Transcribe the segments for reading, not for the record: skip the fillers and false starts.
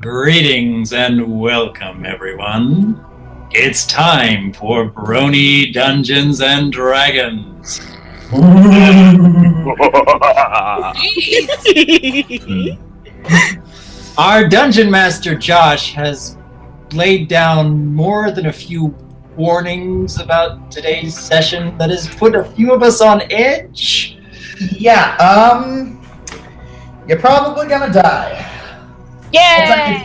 Greetings and welcome, everyone. It's time for Brony Dungeons and Dragons. Our Dungeon Master Josh has laid down more than a few warnings about today's session that has put a few of us on edge. Yeah, you're probably gonna die. Yay!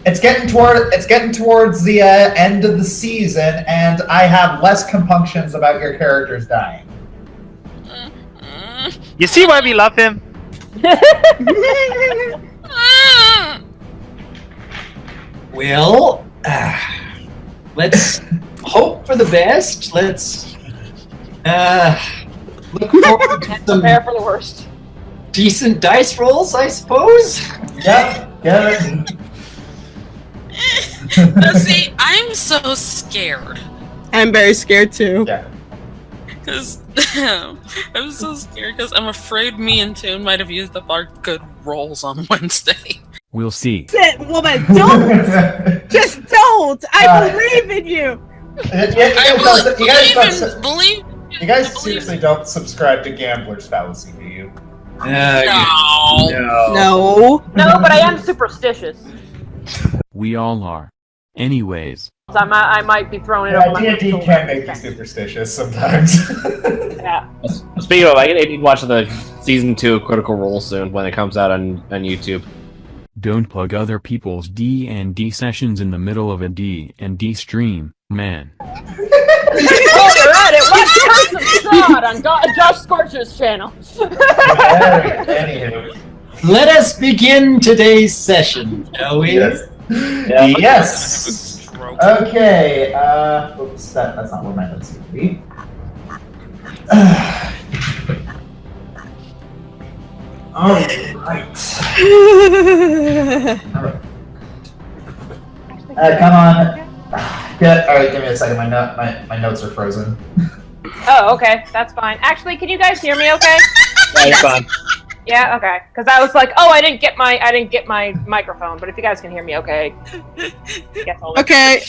It's getting towards the end of the season, and I have less compunctions about your characters dying. You see why we love him? Well, let's hope for the best. Let's look forward to some Prepare for the worst. decent dice rolls, I suppose. Yep, get it. Now see, I'm so scared. I'm very scared too. Yeah. Because I'm so scared because I'm afraid me and TOON might have used up our good rolls on Wednesday. We'll see. Sit, woman, don't! Just don't! I believe in you! You guys seriously don't subscribe to Gambler's Fallacy, do you? No. No. No, but I am superstitious. We all are. Anyways. So I might be throwing it over my D&D can make you superstitious sometimes. Yeah. Speaking of, I need to watch the season 2 of Critical Role soon when it comes out on YouTube. Don't plug other people's D&D sessions in the middle of a D&D stream, man. Oh, you're at it. What person saw it on Josh Scorcher's channel? Anywho. Let us begin today's session, shall we? Yes. Yes. Okay. Oops, that's not where my notes need to be. All right. Come on. Alright, give me a second. My notes are frozen. Oh, okay. That's fine. Actually, can you guys hear me okay? Yeah, you're fine. Yeah, okay. Because I was like, oh, I didn't get my microphone, but if you guys can hear me okay. Okay.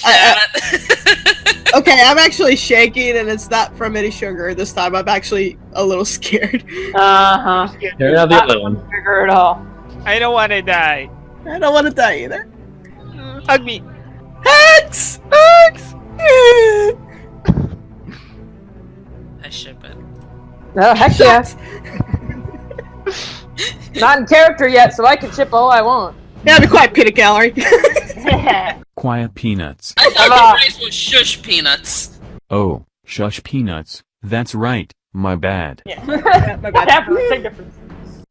Okay, I'm actually shaking, and it's not from any sugar this time. I'm actually a little scared. Uh-huh. You're not the other one. Sugar at all. I don't want to die. I don't want to die either. Hug me. Hugs! Hugs! I ship it. Oh, heck yeah. Not in character yet, so I can chip all I want. Yeah, be quiet, peanut gallery. Quiet peanuts. I thought the phrase was shush peanuts. Oh, shush peanuts. That's right, my bad. Yeah. My bad. That's a big difference.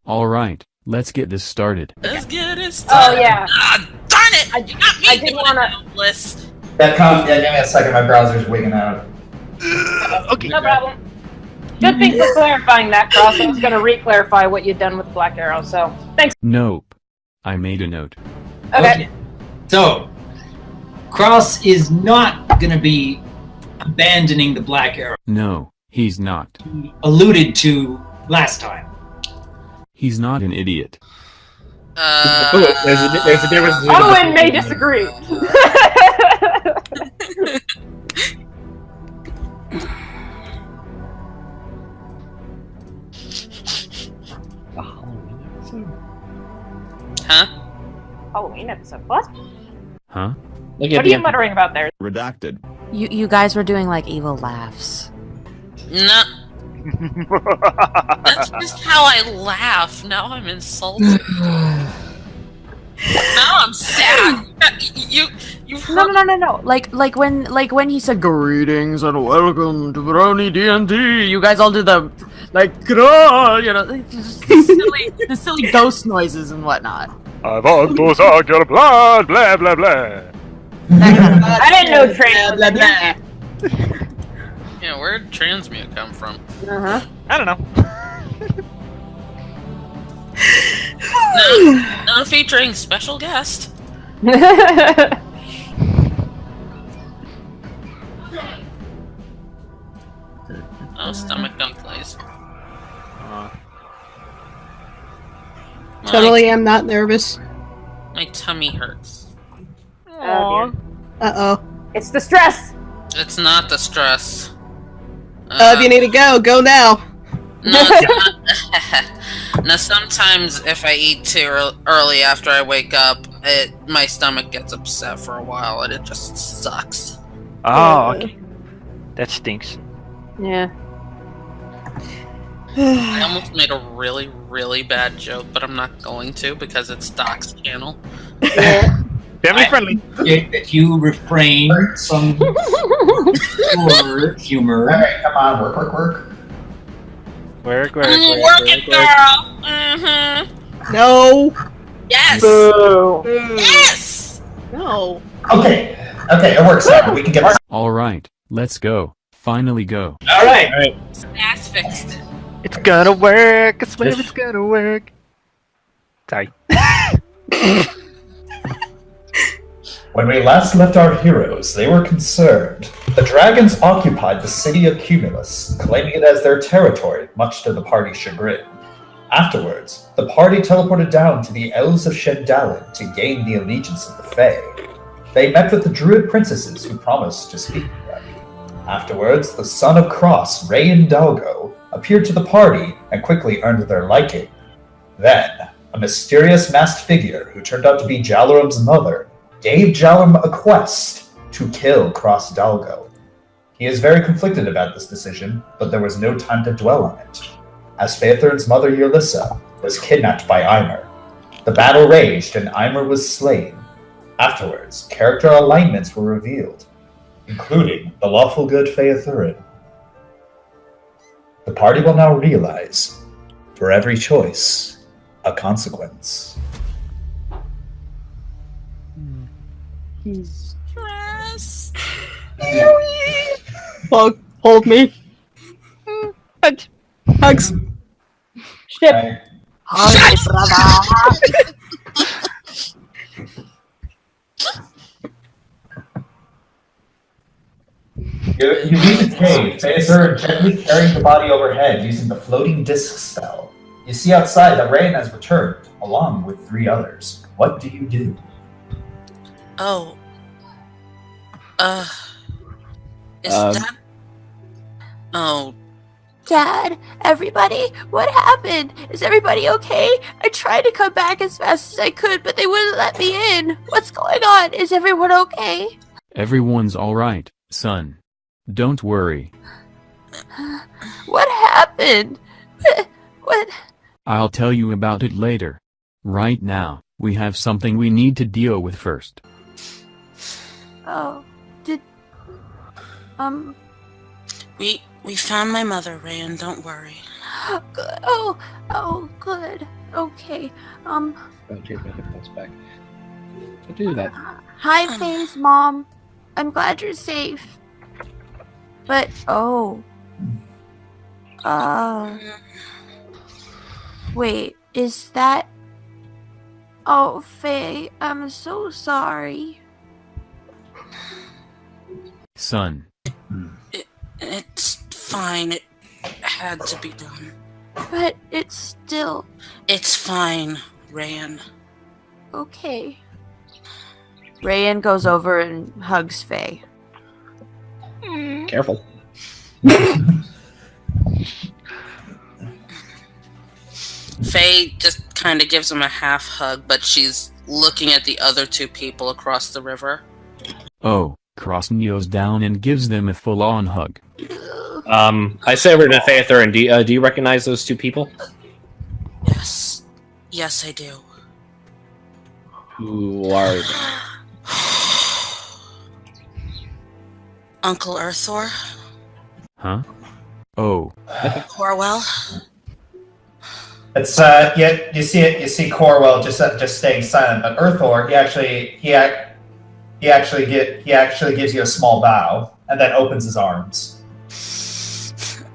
Alright, let's get this started. Let's get it started. Oh, yeah. Ah, darn it! You got me I did doing wanna... a list. Yeah, give me a second. My browser's wigging out. Okay. No problem. Good thing for clarifying that, Kross'd. I was going to re-clarify what you'd done with Black Arrow, so thanks. Nope. I made a note. Okay. So, Kross'd is not going to be abandoning the Black Arrow. No, he's not. He alluded to last time. He's not an idiot. There's a difference between Owen may disagree. Huh? Halloween episode. What? Huh? What are you muttering about there? Redacted. You guys were doing like evil laughs. No. That's just how I laugh. Now I'm insulted. Now I'm sad. You've heard No. Like when he said greetings and welcome to Brony D&D. You guys all did the the silly ghost noises and whatnot. I want to suck your blood, blah blah blah. I didn't know trans. Blah, blah. Yeah, where'd transmute come from? Uh-huh. I don't know. Now featuring special guest. Oh, stomach don't please. Totally am not nervous. My tummy hurts. Oh, dear. Uh-oh. It's the stress. It's not the stress. If you need to go, go now. No, it's not. Now, sometimes if I eat too early after I wake up, my stomach gets upset for a while, and it just sucks. Oh, okay. That stinks. Yeah. I almost made a really, really bad joke, but I'm not going to because it's Doc's channel. Family friendly. That you refrain from your humor. Alright, come on, work. Work. Work it, girl! Mm-hmm. No. Yes! Boo. Yes! No. Okay, it works out. We can get Alright, let's go. Finally go. All right. Ass fixed it. It's gonna work. I swear it's gonna work. Sorry. When we last left our heroes, they were concerned. The dragons occupied the city of Cumulus, claiming it as their territory, much to the party's chagrin. Afterwards, the party teleported down to the Elves of Shendalin to gain the allegiance of the Fae. They met with the druid princesses who promised to speak with them. Afterwards, the son of Kross'd, Rayan Dalgo, appeared to the party and quickly earned their liking. Then, a mysterious masked figure who turned out to be Jalorum's mother gave Jalum a quest to kill Kross'd Dalgo. He is very conflicted about this decision, but there was no time to dwell on it, as Phaethron's mother Ylissa was kidnapped by Eimer. The battle raged and Eimer was slain. Afterwards, character alignments were revealed, including the lawful good Phaethron. The party will now realize, for every choice, a consequence. Stress. Hold me. Hugs. Ship. Okay. You leave the cave. Phaethron gently carrying the body overhead using the floating disc spell. You see outside that Rayan has returned, along with 3 others. What do you do? Oh. Is that... Oh. Dad, everybody, what happened? Is everybody okay? I tried to come back as fast as I could, but they wouldn't let me in. What's going on? Is everyone okay? Everyone's alright, son. Don't worry. What happened? What? I'll tell you about it later. Right now, we have something we need to deal with first. Oh, We found my mother, Rayan, don't worry. good. Oh, good. Okay. Oh, change my hit points back. I do that. Hi, Faye's mom. I'm glad you're safe. But, wait, is that... Oh, Faye, I'm so sorry. Son. It's fine. It had to be done. But it's still... It's fine, Rayan. Okay. Rayan goes over and hugs Faye. Careful. Faye just kind of gives him a half hug, but she's looking at the other 2 people across the river. Oh, Kross'd kneels down and gives them a full-on hug. I say over to Phaethron, do you recognize those 2 people? Yes. Yes, I do. Who are they? Uncle Urthor? Huh? Oh. Corwell? It's you see Corwell just staying silent, but Urthor he actually gives you a small bow and then opens his arms.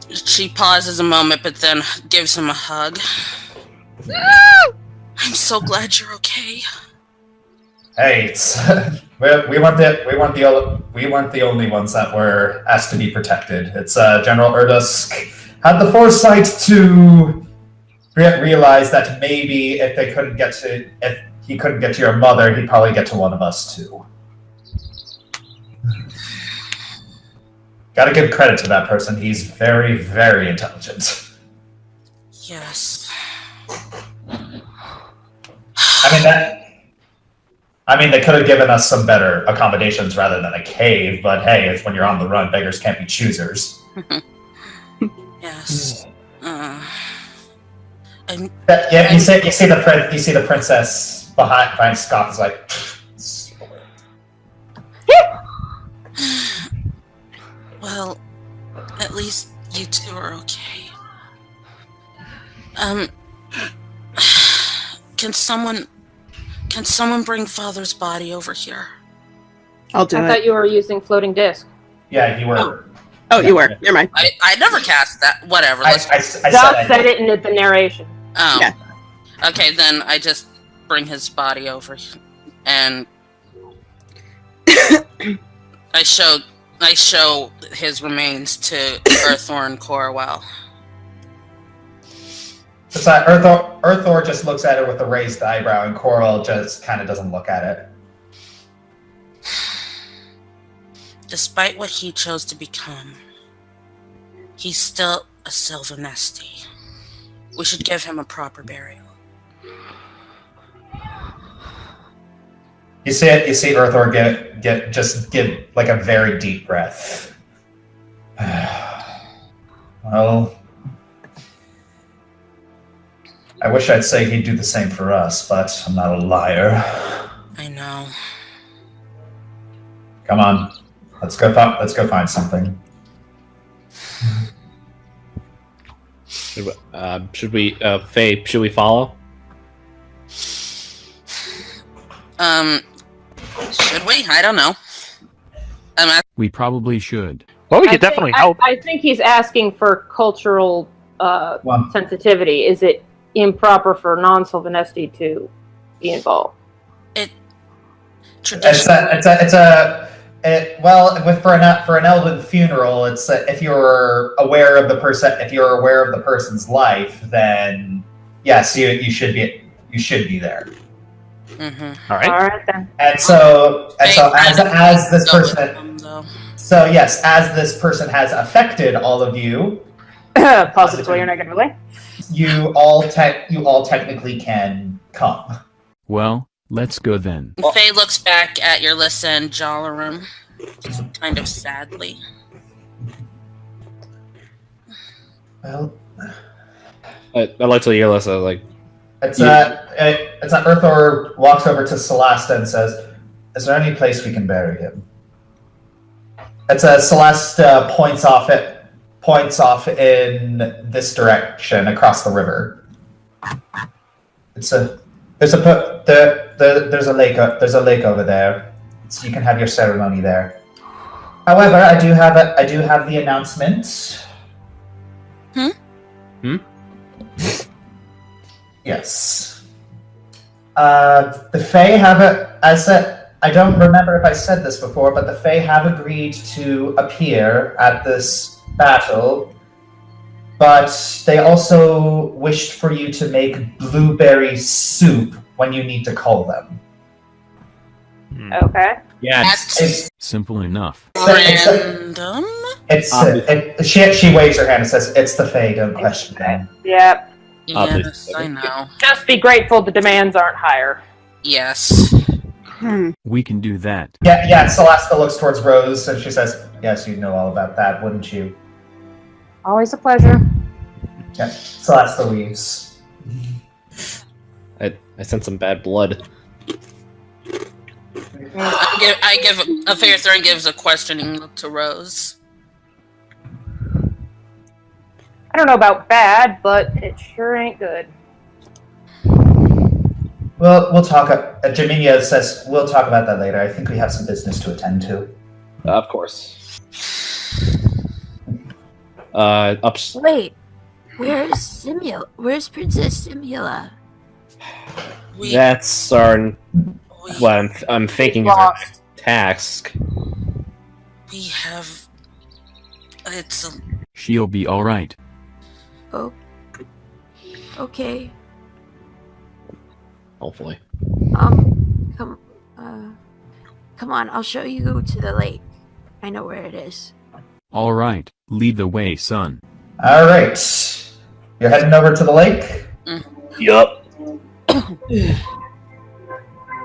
She pauses a moment, but then gives him a hug. I'm so glad you're okay. Hey, it's we weren't the only ones that were asked to be protected. It's General Erdusk had the foresight to realize that maybe if he couldn't get to your mother, he'd probably get to one of us too. Gotta give credit to that person. He's very, very intelligent. Yes. I mean, they could have given us some better accommodations rather than a cave, but hey, it's when you're on the run, beggars can't be choosers. Yes. And Yeah, you see the princess behind Scott is like. well, at least you two are okay. Can someone bring Father's body over here? I'll do I it. thought you were using floating disc. Yeah, you were. Oh, you were. Never mind. I never cast that. Whatever. I Doc said it in the narration. Oh. Yeah. Okay, then I just bring his body over, and I show his remains to Earthor and Corwell. It's like Earthor just looks at it with a raised eyebrow, and Coral just kind of doesn't look at it. Despite what he chose to become, he's still a Sylvanesti. We should give him a proper burial. You see Earthor give like a very deep breath. Well, I wish I'd say he'd do the same for us, but I'm not a liar. I know. Come on, let's go find something. Should we, Faye? Should we follow? Should we? I don't know. We probably should. Well, we could definitely help. I think he's asking for cultural sensitivity. Is it improper for non-Sylvanesti to be involved? For an elven funeral, it's if you're aware of the person's life, then yes, you should be there. Mm-hmm. All right. All right then. And so as this person has affected all of you, Positively or negatively. you all technically can come. Well, let's go then. Faye looks back at your listen, Jalarum, just kind of sadly. Well, I like to hear Alyssa, like, it's Earthor walks over to Celesta and says, "Is there any place we can bury him?" Celeste points off in this direction across the river. There's a lake over there. So you can have your ceremony there. However, I do have the announcement. Yes. The Fae have I don't remember if I said this before, but the Fae have agreed to appear at this battle, but they also wished for you to make blueberry soup when you need to call them. Okay. yeah, It's Simple enough. Random? She waves her hand and says, "It's the Fae, don't question them." Yep. Yes, I know. Just be grateful the demands aren't higher. Yes. We can do that. Yeah, Celeste looks towards Rose and she says, "Yes, you'd know all about that, wouldn't you?" Always a pleasure. Yeah, Celeste leaves. I sense some bad blood. I give a fair throw and gives a questioning look to Rose. I don't know about bad, but it sure ain't good. Well, we'll talk. Jaminia says we'll talk about that later. I think we have some business to attend to. Of course. Wait, where's Princess Simula? That's what I'm thinking is our next task. We have. She'll be all right. Oh. Okay. Hopefully. Come on, I'll show you to the lake. I know where it is. Alright, lead the way, son. Alright. You're heading over to the lake? Yup.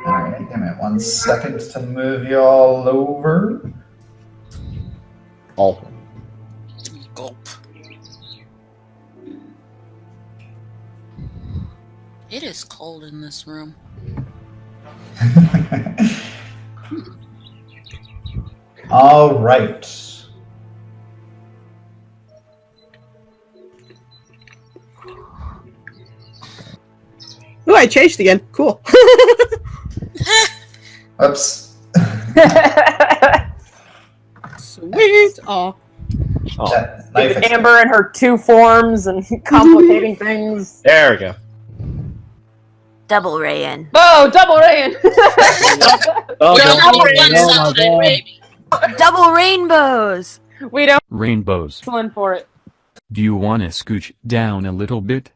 Alright, give me 1 second to move y'all over. Oh. Gulp. It is cold in this room. All right. Ooh, I changed again. Cool. Oops. Sweet. Aw. Amber and her 2 forms and complicating things. There we go. Double Rayan. Oh, double Rayan! Double rainbows! We don't Rainbows. for it. Do you want to scooch down a little bit?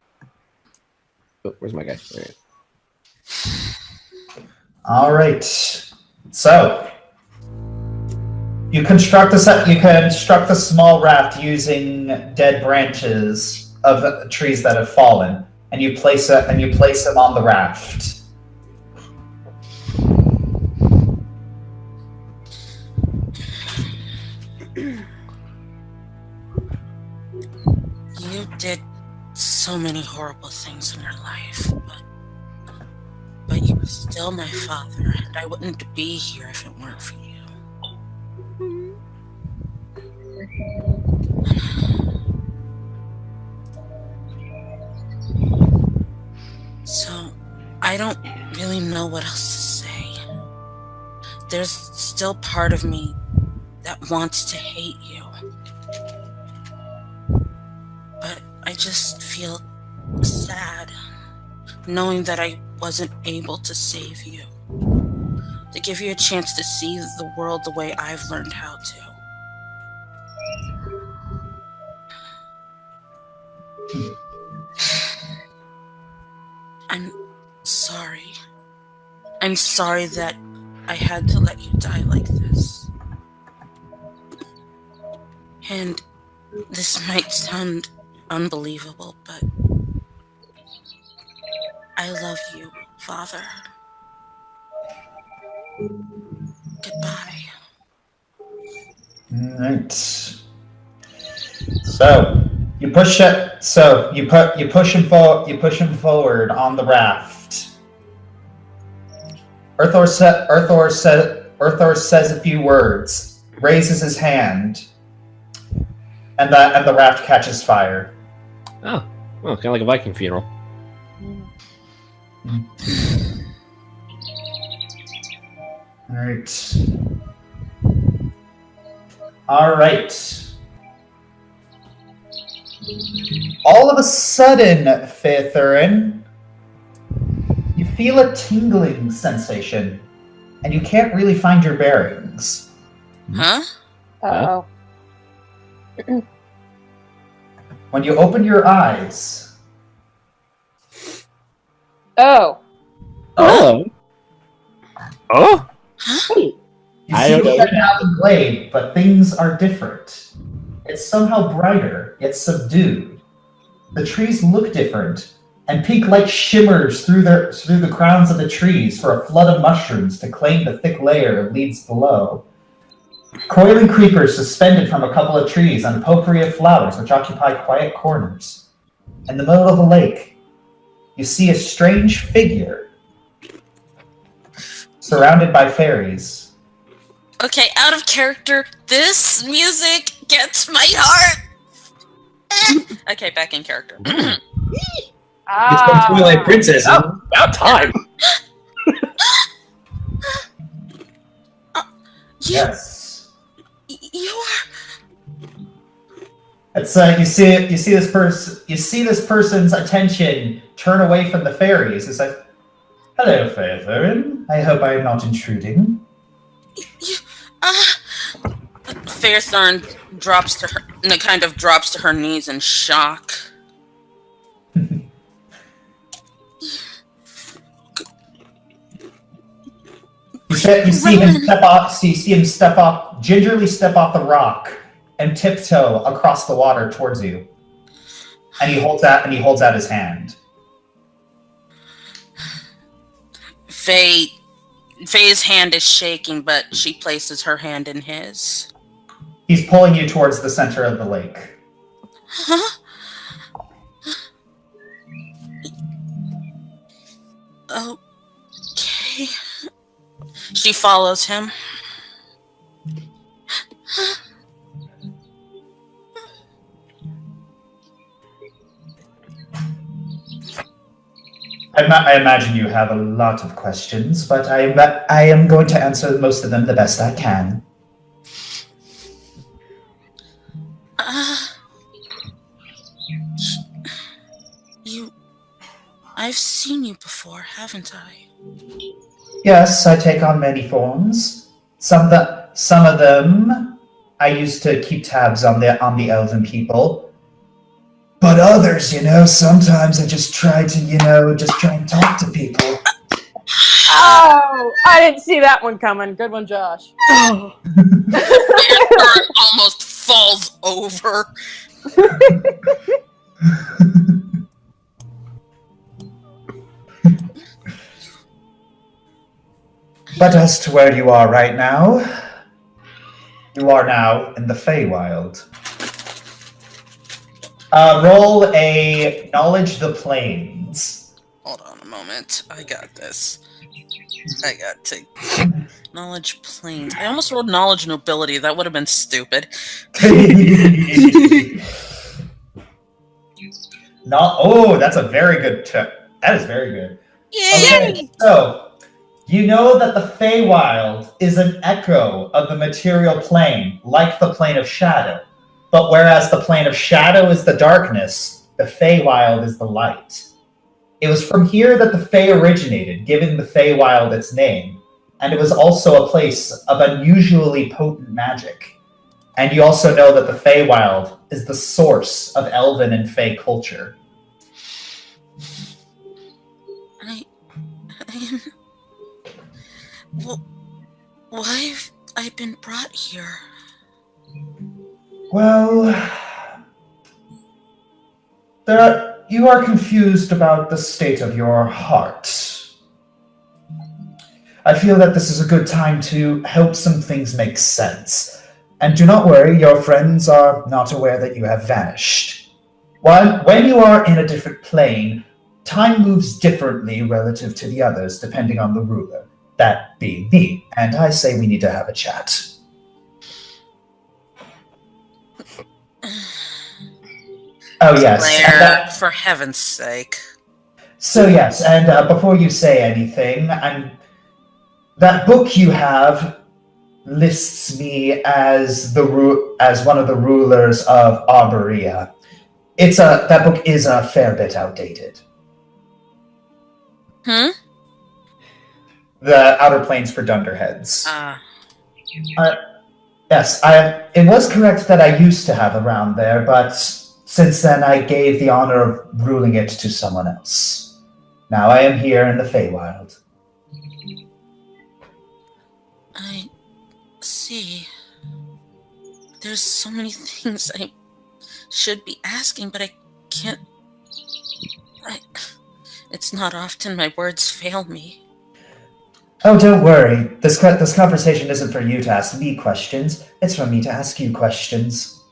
Oh, where's my guy? There he is. All right. So you construct a small raft using dead branches of trees that have fallen, and you place them on the raft. You did so many horrible things in your life, but you were still my father, and I wouldn't be here if it weren't for you. So, I don't really know what else to say. There's still part of me that wants to hate you. But I just feel sad knowing that I wasn't able to save you. To give you a chance to see the world the way I've learned how to. I'm sorry. I'm sorry that I had to let you die like this. And this might sound unbelievable, but I love you, Father. Goodbye. All right. So you push it. So you push him forward on the raft. Earthor says a few words, raises his hand, and the raft catches fire. Oh, well, kind of like a Viking funeral. All right. All of a sudden, Faithurin, you feel a tingling sensation, and you can't really find your bearings. Huh? Uh-oh. When you open your eyes, Oh. Oh. Oh. you I see don't know. the Mountain Blade, but things are different. It's somehow brighter, yet subdued. The trees look different, and pink light shimmers through the crowns of the trees for a flood of mushrooms to claim the thick layer of leaves below. Coiling creepers suspended from a couple of trees and a potpourri of flowers which occupy quiet corners. In the middle of the lake, you see a strange figure surrounded by fairies. Okay, out of character, this music gets my heart! Okay, back in character. It's the Twilight Princess. About time. Yes. You are... It's you see this person's attention turn away from the fairies. It's like, hello, Faithurin. I hope I am not intruding. Fairthorn drops to her knees in shock. You see him step off. So you see him step off, gingerly step off the rock, and tiptoe across the water towards you. And he holds out his hand. Faye's hand is shaking, but she places her hand in his. He's pulling you towards the center of the lake. Huh? Okay. She follows him. I imagine you have a lot of questions, but I am going to answer most of them the best I can. I've seen you before, haven't I? Yes, I take on many forms. Some of them I used to keep tabs on the elven people. But others, sometimes I just try and talk to people. Oh, I didn't see that one coming. Good one, Josh. Aaron almost falls over. But as to where you are right now, you are now in the Feywild. Roll a Knowledge the Plains. Hold on a moment. I got this. I got to... Knowledge Plains. I almost rolled Knowledge Nobility. That would have been stupid. That's a very good tip. That is very good. Yay! Okay, so... You know that the Feywild is an echo of the material plane, like the plane of shadow. But whereas the plane of shadow is the darkness, the Feywild is the light. It was from here that the Fey originated, giving the Feywild its name. And it was also a place of unusually potent magic. And you also know that the Feywild is the source of Elven and Fey culture. Why have I been brought here? Well, you are confused about the state of your heart. I feel that this is a good time to help some things make sense. And do not worry, your friends are not aware that you have vanished. When you are in a different plane, time moves differently relative to the others, depending on the ruler. That being me, and I say we need to have a chat. Oh, yes. Claire, for heaven's sake. So, yes, and before you say anything, that book you have lists me as one of the rulers of Arborea. That book is a fair bit outdated. The Outer Planes for Dunderheads. Yes, it was correct that I used to have around there, but since then I gave the honor of ruling it to someone else. Now I am here in the Feywild. I see. There's so many things I should be asking, but I can't... It's not often my words fail me. Oh, don't worry. This conversation isn't for you to ask me questions. It's for me to ask you questions.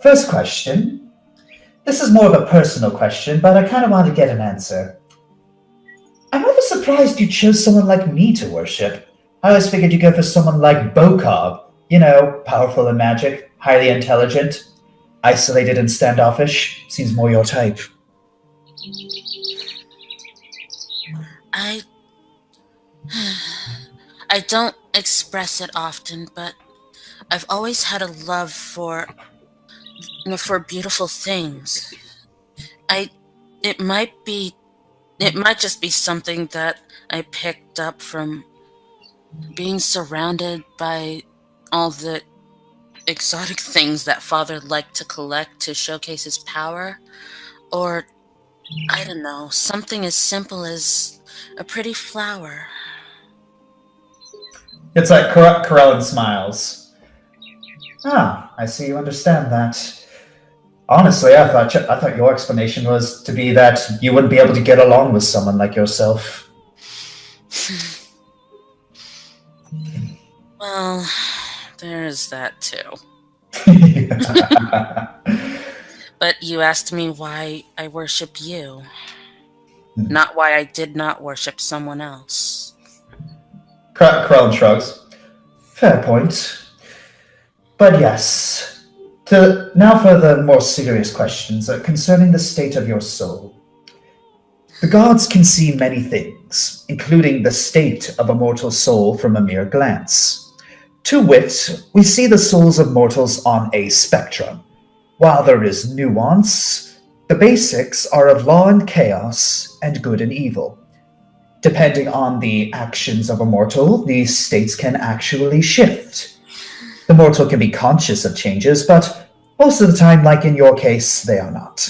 First question. This is more of a personal question, but I kind of want to get an answer. I'm rather surprised you chose someone like me to worship. I always figured you'd go for someone like Bocob. Powerful in magic, highly intelligent, isolated and standoffish. Seems more your type. I don't express it often, but I've always had a love for beautiful things. It might just be something that I picked up from being surrounded by all the exotic things that Father liked to collect to showcase his power, or I don't know, something as simple as a pretty flower. It's like Corellin smiles. Ah, I see you understand that. Honestly, I thought your explanation was to be that you wouldn't be able to get along with someone like yourself. Well, there's that too. But you asked me why I worship you, not why I did not worship someone else. Krellin shrugs. Fair point. But yes. Now for the more serious questions concerning the state of your soul. The gods can see many things, including the state of a mortal soul from a mere glance. To wit, we see the souls of mortals on a spectrum. While there is nuance, the basics are of law and chaos and good and evil. Depending on the actions of a mortal, these states can actually shift. The mortal can be conscious of changes, but most of the time, like in your case, they are not.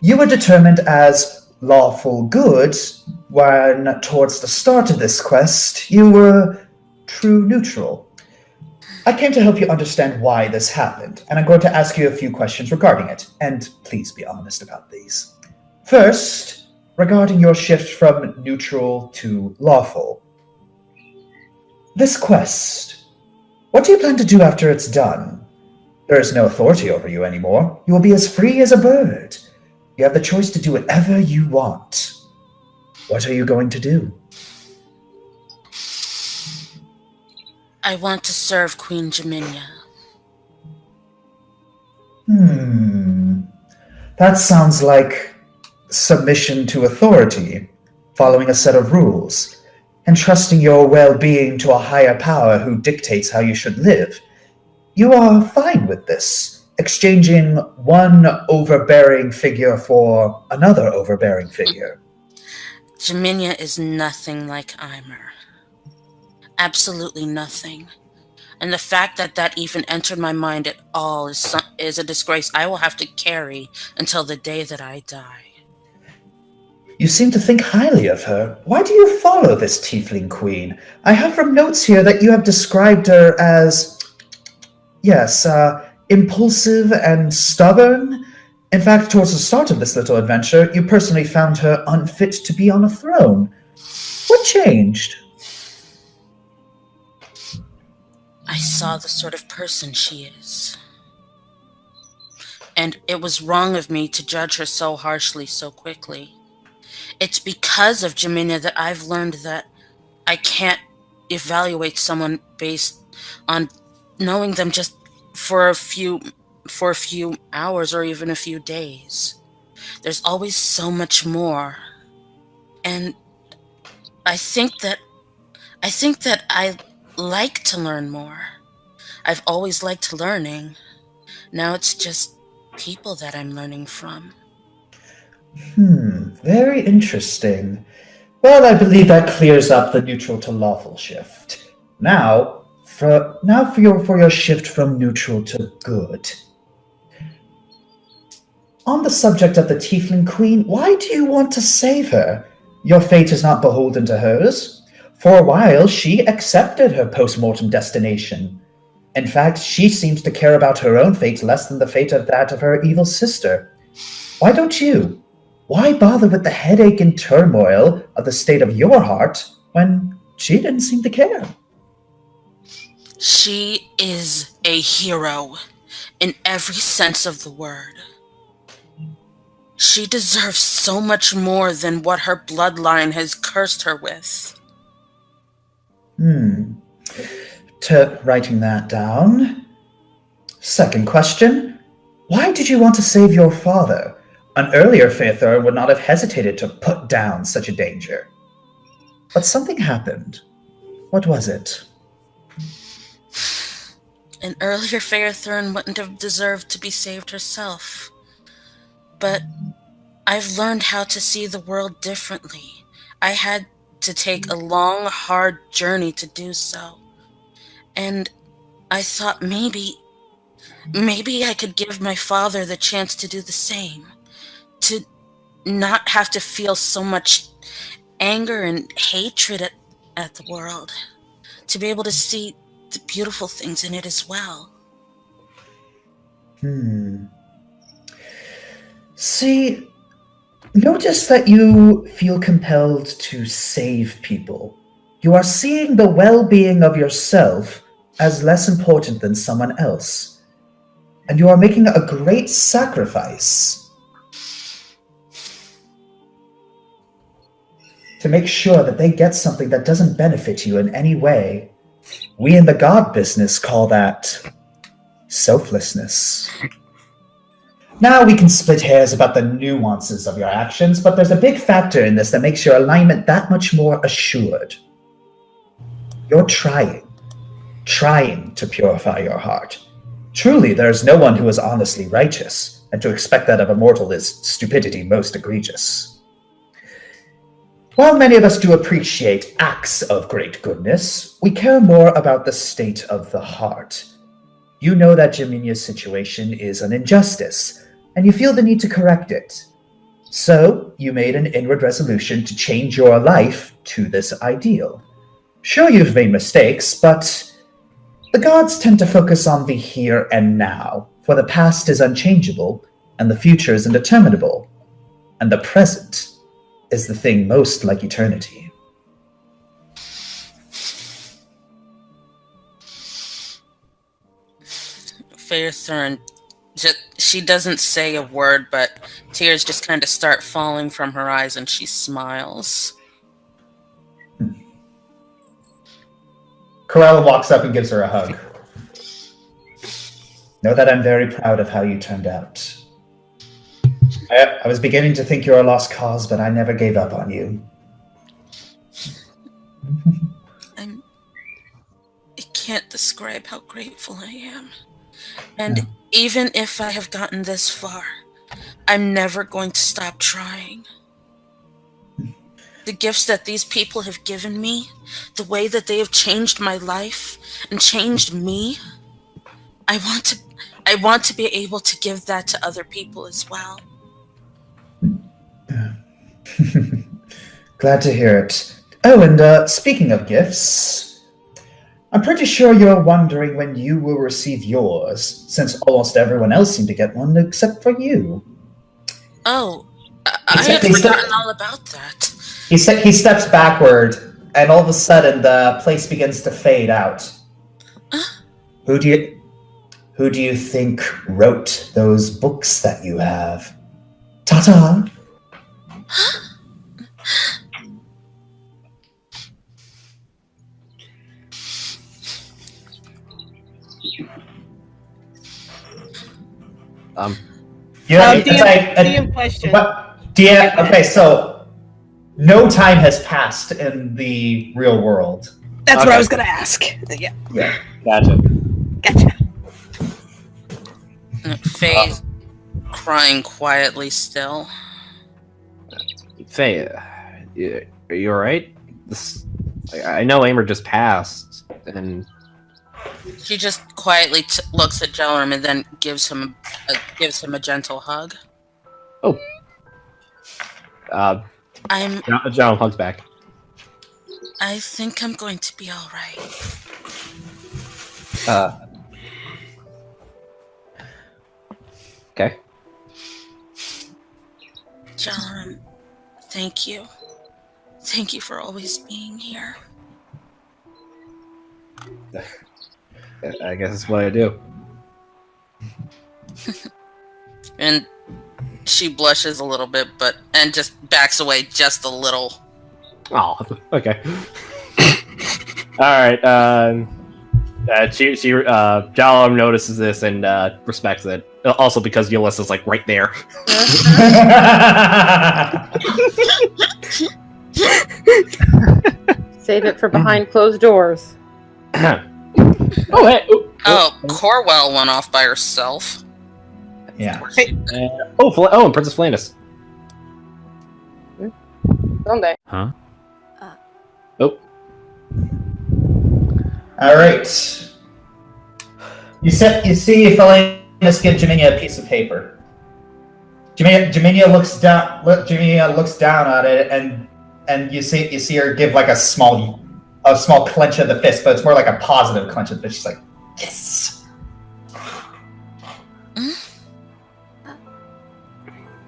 You were determined as lawful good when, towards the start of this quest, you were true neutral. I came to help you understand why this happened, and I'm going to ask you a few questions regarding it, and please be honest about these. First, regarding your shift from neutral to lawful. This quest, what do you plan to do after it's done? There is no authority over you anymore. You will be as free as a bird. You have the choice to do whatever you want. What are you going to do? I want to serve Queen Jaminia. That sounds like submission to authority, following a set of rules, and trusting your well-being to a higher power who dictates how you should live. You are fine with this, exchanging one overbearing figure for another overbearing figure. Jaminia is nothing like Eimer. Absolutely nothing. And the fact that that even entered my mind at all is a disgrace I will have to carry until the day that I die. You seem to think highly of her. Why do you follow this tiefling queen? I have from notes here that you have described her as, impulsive and stubborn. In fact, towards the start of this little adventure, you personally found her unfit to be on a throne. What changed? I saw the sort of person she is. And it was wrong of me to judge her so harshly so quickly. It's because of Jaminia that I've learned that I can't evaluate someone based on knowing them just for a few hours or even a few days. There's always so much more. And I think that I like to learn more. I've always liked learning. Now it's just people that I'm learning from. Very interesting. Well, I believe that clears up the neutral to lawful shift. Now for your shift from neutral to good. On the subject of the Tiefling Queen, why do you want to save her? Your fate is not beholden to hers. For a while, she accepted her post-mortem destination. In fact, she seems to care about her own fate less than the fate of that of her evil sister. Why don't you? Why bother with the headache and turmoil of the state of your heart when she didn't seem to care? She is a hero in every sense of the word. She deserves so much more than what her bloodline has cursed her with. Writing that down. Second question. Why did you want to save your father? An earlier Faethor would not have hesitated to put down such a danger. But something happened. What was it? An earlier Faethor wouldn't have deserved to be saved herself. But I've learned how to see the world differently. I had to take a long, hard journey to do so. And I thought maybe I could give my father the chance to do the same. To not have to feel so much anger and hatred at the world. to be able to see the beautiful things in it as well. See, notice that you feel compelled to save people. You are seeing the well-being of yourself as less important than someone else. And you are making a great sacrifice to make sure that they get something that doesn't benefit you in any way. We in the God business call that selflessness. Now we can split hairs about the nuances of your actions, but there's a big factor in this that makes your alignment that much more assured. You're trying to purify your heart. Truly, there is no one who is honestly righteous, and to expect that of a mortal is stupidity most egregious. While many of us do appreciate acts of great goodness, we care more about the state of the heart. You know that Geminia's situation is an injustice, and you feel the need to correct it. So, you made an inward resolution to change your life to this ideal. Sure, you've made mistakes, but the gods tend to focus on the here and now, for the past is unchangeable, and the future is indeterminable, and the present is the thing most like eternity. Fairthorn, she doesn't say a word, but tears just kind of start falling from her eyes, and she smiles. Corella walks up and gives her a hug. Know that I'm very proud of how you turned out. I was beginning to think you're a lost cause, but I never gave up on you. I can't describe how grateful I am. And even if I have gotten this far, I'm never going to stop trying. The gifts that these people have given me, the way that they have changed my life and changed me, I want to be able to give that to other people as well. Glad to hear it. Oh, and speaking of gifts, I'm pretty sure you're wondering when you will receive yours, since almost everyone else seemed to get one except for you. Oh, I had forgotten all about that. He steps backward, and all of a sudden the place begins to fade out. Who do you think wrote those books that you have? Ta-ta! DM question. Okay, so no time has passed in the real world. That's what I was going to ask. Yeah. Gotcha. Faye's crying quietly still. Faye, are you alright? I know Amber just passed, and she just quietly looks at Jellerum and then gives him a gentle hug. Oh. Jellerum hugs back. I think I'm going to be alright. Okay. Jellerum, thank you. Thank you for always being here. I guess that's what I do. And she blushes a little bit, and just backs away just a little. Oh, okay. All right. Jellerum notices this and respects it. Also because Ulysses is like right there. Save it for behind closed doors. Oh, hey. Corwell went off by herself. Yeah. And Princess Flandis. Someday. Huh? Oh. All right. You see Flandis give Jaminia a piece of paper. Jaminia looks down. Jaminia looks down at it, and you see her give like a small a small clench of the fist, but it's more like a positive clench of the fist. She's like, yes.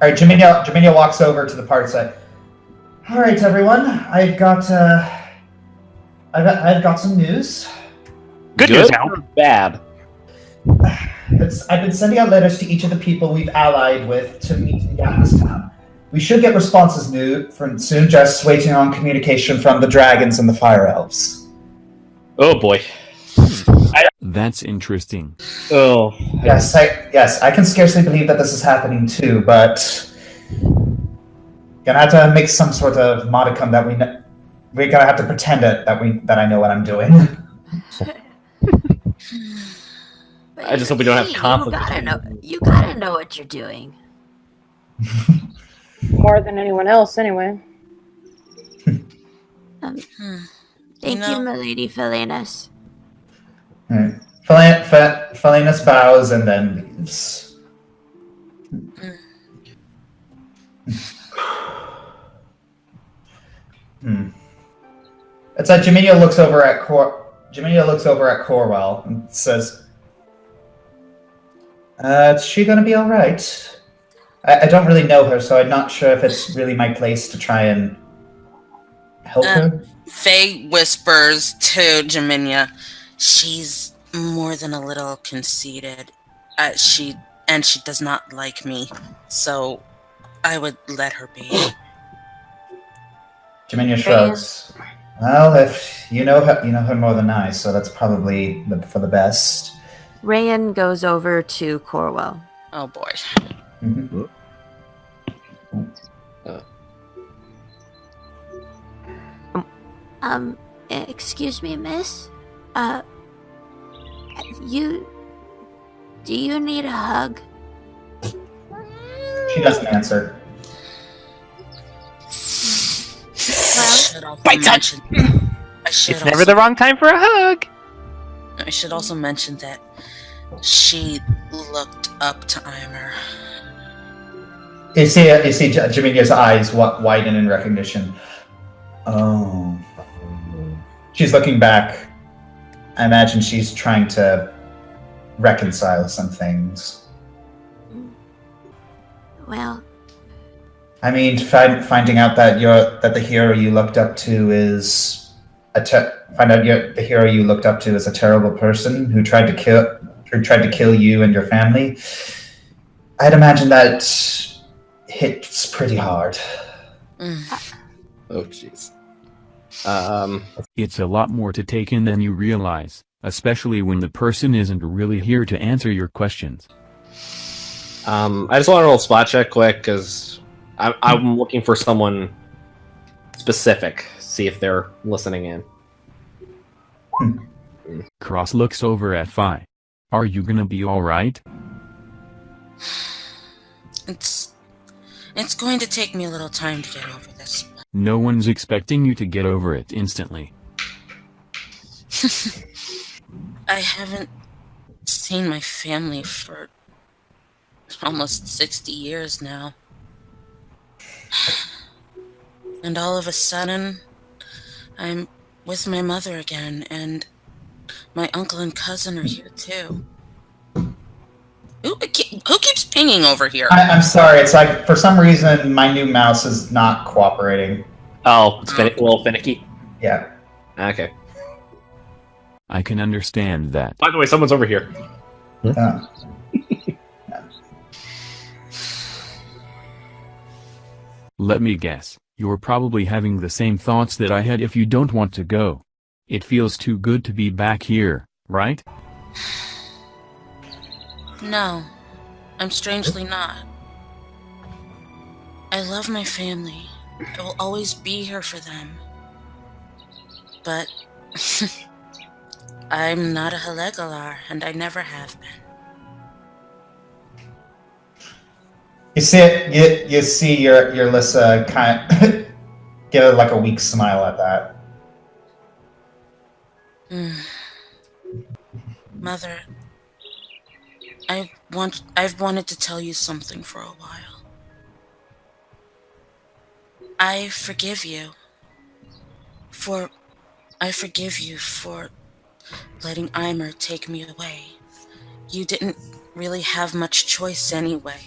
All right, Jaminia walks over to the party side. All right, everyone, I've got some news. Good news now. Or bad? I've been sending out letters to each of the people we've allied with to meet in Gastown. We should get responses from soon, just waiting on communication from the dragons and the fire elves. Oh boy. That's interesting. Oh. Yes, I can scarcely believe that this is happening too, but gonna have to make some sort of modicum that we're gonna have to pretend that I know what I'm doing. I just hope we don't have conflict. You gotta know what you're doing. More than anyone else, anyway. Thank you, my lady Philenis. Right. Philenis bows and then leaves. It's like Jaminia looks over at Corwell and says, is she gonna be alright? I don't really know her, so I'm not sure if it's really my place to try and help her. Faye whispers to Jaminia, she's more than a little conceited. She does not like me, so I would let her be. Jaminia shrugs. Well, if you know her more than I, so that's probably for the best. Rayan goes over to Corwell. Oh boy. Mm-hmm. Excuse me, miss? Do you need a hug? She doesn't answer. Bite touch! It's never the wrong time for a hug! I should also mention that she looked up to Eimer. You see Jaminia's eyes widen in recognition. Oh. She's looking back. I imagine she's trying to reconcile some things. Well, I mean, finding out that the hero you looked up to is the hero you looked up to is a terrible person who tried to kill you and your family. I'd imagine that hits pretty hard. Oh, jeez. It's a lot more to take in than you realize, especially when the person isn't really here to answer your questions. I just want to roll spot check quick, because I'm looking for someone specific, see if they're listening in. Kross looks over at Fi. Are you gonna be alright? It's going to take me a little time to get over this. No one's expecting you to get over it instantly. I haven't seen my family for almost 60 years now. And all of a sudden, I'm with my mother again, and my uncle and cousin are here too. Who keeps pinging over here? I'm sorry, it's like, for some reason, my new mouse is not cooperating. Oh, it's a little finicky? Yeah. Okay. I can understand that. By the way, someone's over here. Let me guess. You're probably having the same thoughts that I had if you don't want to go. It feels too good to be back here, right? No, I'm strangely not. I love my family. I will always be here for them. But I'm not a Helegalar, and I never have been. You see your Lissa kind of give like a weak smile at that. Mother, I've wanted to tell you something for a while. I forgive you for I forgive you for letting Eimer take me away. You didn't really have much choice anyway.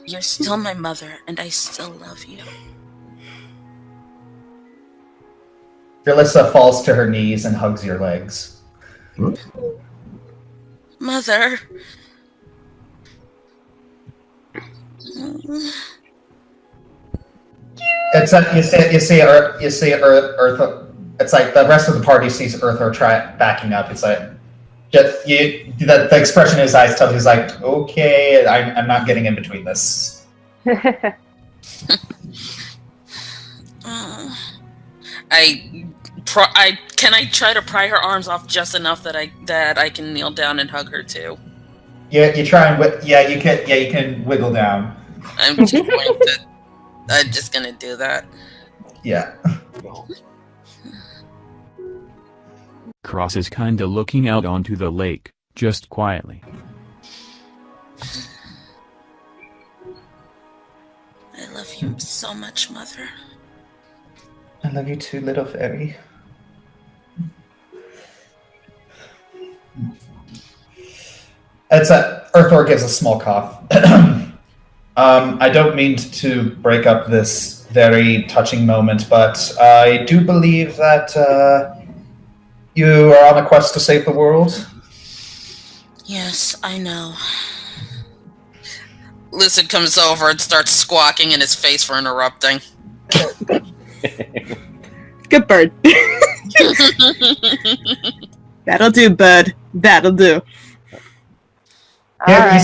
You're still my mother, and I still love you. Jalissa falls to her knees and hugs your legs. Mother. It's you see Earth. It's like the rest of the party sees Earthor backing up. It's like the expression in his eyes tells you, he's like, okay, I'm not getting in between this. Can I try to pry her arms off just enough that I can kneel down and hug her too? Yeah, you try and you can wiggle down. I'm just gonna do that. Yeah. Kross is kinda looking out onto the lake, just quietly. I love you so much, Mother. I love you too, little fairy. Earthor gives a small cough. I don't mean to break up this very touching moment, but I do believe that you are on a quest to save the world. Yes, I know. Lucid comes over and starts squawking in his face for interrupting. Good bird. That'll do, bud. That'll do. Yeah, you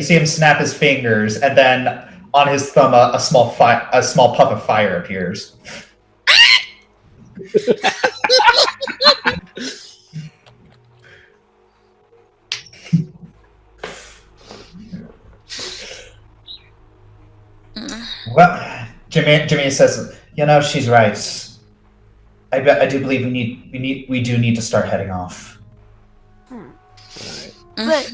see him snap his fingers, and then on his thumb, a small puff of fire appears. Well, Jimmy says, she's right. I do believe we do need to start heading off. But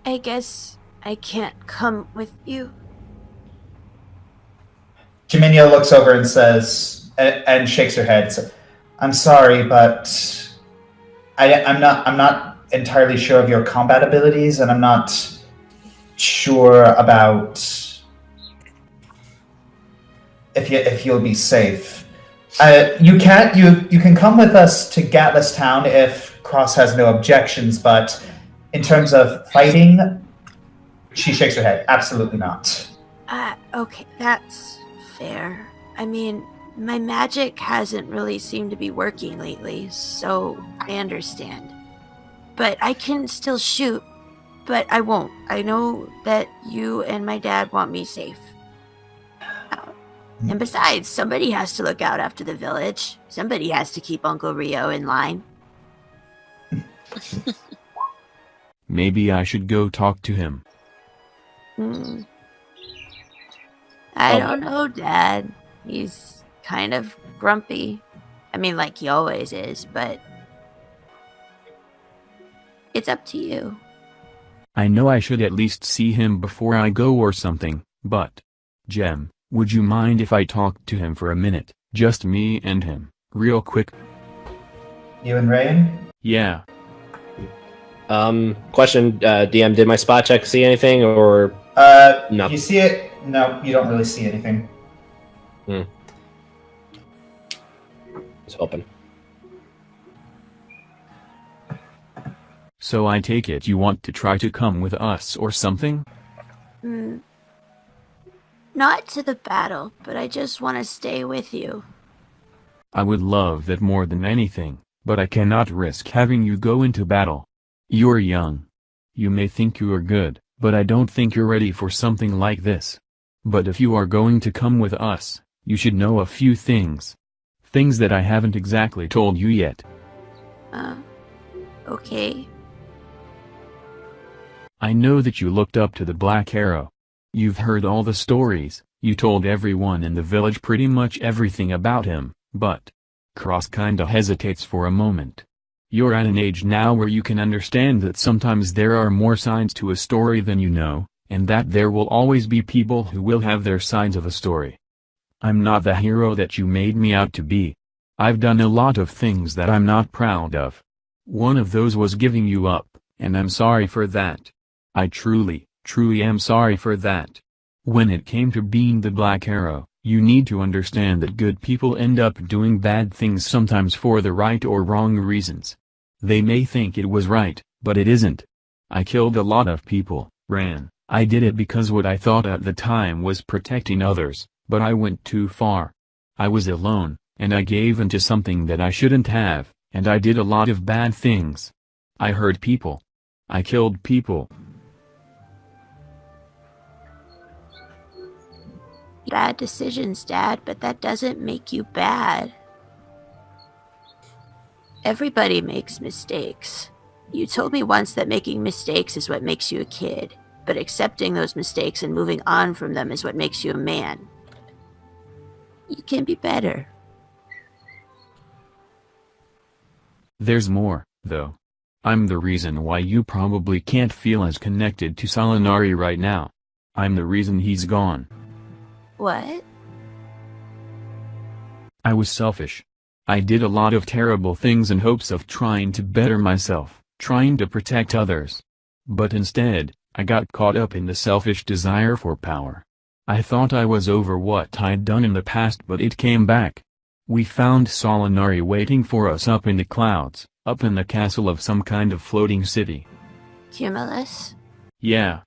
I guess I can't come with you. Jiminia looks over and says, and shakes her head. So, I'm sorry, but I'm not entirely sure of your combat abilities, and I'm not sure about if you'll be safe. You can come with us to Gatless Town if Kross has no objections, but in terms of fighting, she shakes her head. Absolutely not. Okay, that's fair. I mean, my magic hasn't really seemed to be working lately, so I understand. But I can still shoot, but I won't. I know that you and my dad want me safe. And besides, somebody has to look out after the village. Somebody has to keep Uncle Rio in line. Maybe I should go talk to him. I don't know, Dad. He's kind of grumpy. I mean, like he always is, but it's up to you. I know I should at least see him before I go or something, but Jem, would you mind if I talk to him for a minute? Just me and him, real quick. You and Rayan? Yeah. Question, DM, did my spot check see anything, or no? You see it? No, you don't really see anything. It's open. So I take it you want to try to come with us or something? Not to the battle, but I just want to stay with you. I would love that more than anything, but I cannot risk having you go into battle. You're young. You may think you are good, but I don't think you're ready for something like this. But if you are going to come with us, you should know a few things. Things that I haven't exactly told you yet. Okay. I know that you looked up to the Black Arrow. You've heard all the stories, you told everyone in the village pretty much everything about him, but Kross kinda hesitates for a moment. You're at an age now where you can understand that sometimes there are more sides to a story than you know, and that there will always be people who will have their sides of a story. I'm not the hero that you made me out to be. I've done a lot of things that I'm not proud of. One of those was giving you up, and I'm sorry for that. I truly am sorry for that. When it came to being the Black Arrow, you need to understand that good people end up doing bad things sometimes for the right or wrong reasons. They may think it was right, but it isn't. I killed a lot of people, Ran. I did it because what I thought at the time was protecting others, but I went too far. I was alone, and I gave into something that I shouldn't have, and I did a lot of bad things. I hurt people. I killed people. Bad decisions, Dad, but that doesn't make you bad. Everybody makes mistakes. You told me once that making mistakes is what makes you a kid, but accepting those mistakes and moving on from them is what makes you a man. You can be better. There's more, though. I'm the reason why you probably can't feel as connected to Solinari right now. I'm the reason he's gone. What? I was selfish. I did a lot of terrible things in hopes of trying to better myself, trying to protect others. But instead, I got caught up in the selfish desire for power. I thought I was over what I'd done in the past, but it came back. We found Solinari waiting for us up in the clouds, up in the castle of some kind of floating city. Cumulus? Yeah.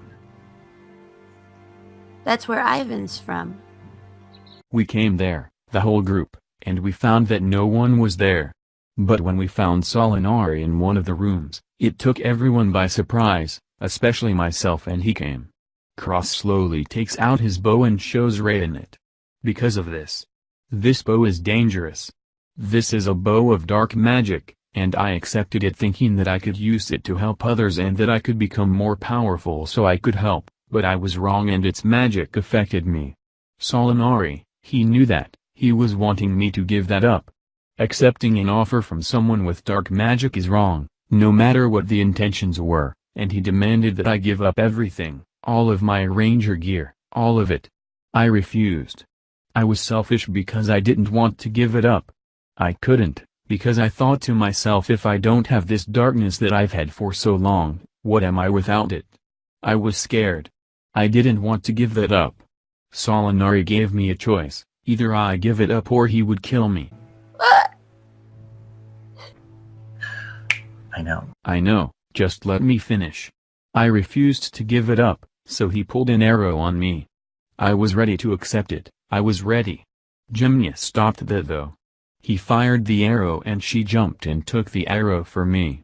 That's where Ivan's from. We came there, the whole group, and we found that no one was there. But when we found Solinari in one of the rooms, it took everyone by surprise, especially myself, and he came. Kross'd slowly takes out his bow and shows Raiden it. Because of this. This bow is dangerous. This is a bow of dark magic, and I accepted it thinking that I could use it to help others and that I could become more powerful so I could help, but I was wrong and its magic affected me. Solinari, he knew that, he was wanting me to give that up. Accepting an offer from someone with dark magic is wrong, no matter what the intentions were, and he demanded that I give up everything, all of my ranger gear, all of it. I refused. I was selfish because I didn't want to give it up. I couldn't, because I thought to myself, if I don't have this darkness that I've had for so long, what am I without it? I was scared. I didn't want to give that up. Solinari gave me a choice, either I give it up or he would kill me. I know, just let me finish. I refused to give it up, so he pulled an arrow on me. I was ready to accept it, I was ready. Jemnya stopped that though. He fired the arrow and she jumped and took the arrow for me.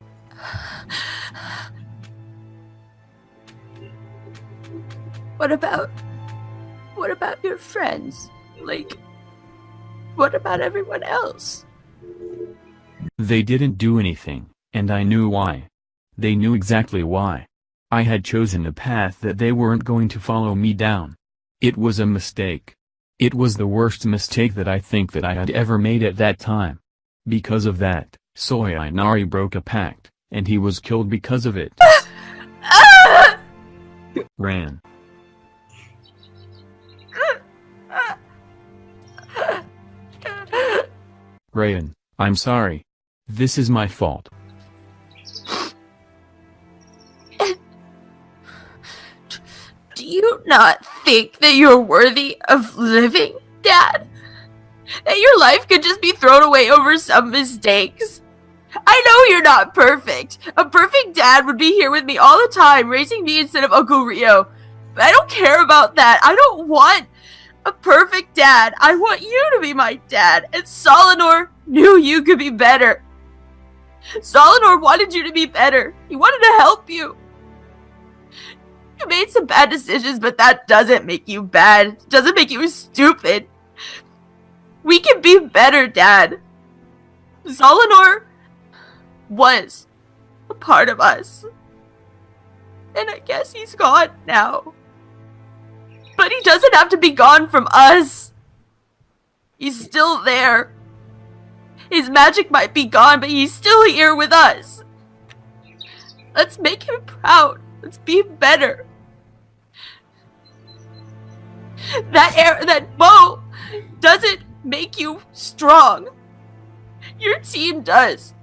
What about your friends? Like, what about everyone else? They didn't do anything, and I knew why. They knew exactly why. I had chosen a path that they weren't going to follow me down. It was a mistake. It was the worst mistake that I think that I had ever made at that time. Because of that, Solinari broke a pact, and he was killed because of it. Ran. Raiden, I'm sorry. This is my fault. Do you not think that you're worthy of living, Dad? That your life could just be thrown away over some mistakes? I know you're not perfect. A perfect dad would be here with me all the time, raising me instead of Uncle Rio. But I don't care about that. I don't want a perfect dad. I want you to be my dad. And Solinor knew you could be better. Solinor wanted you to be better. He wanted to help you. You made some bad decisions, but that doesn't make you bad. It doesn't make you stupid. We can be better, Dad. Solinor was a part of us. And I guess he's gone now. But he doesn't have to be gone from us. He's still there. His magic might be gone, but he's still here with us. Let's make him proud. Let's be better. That bow doesn't make you strong. Your team does.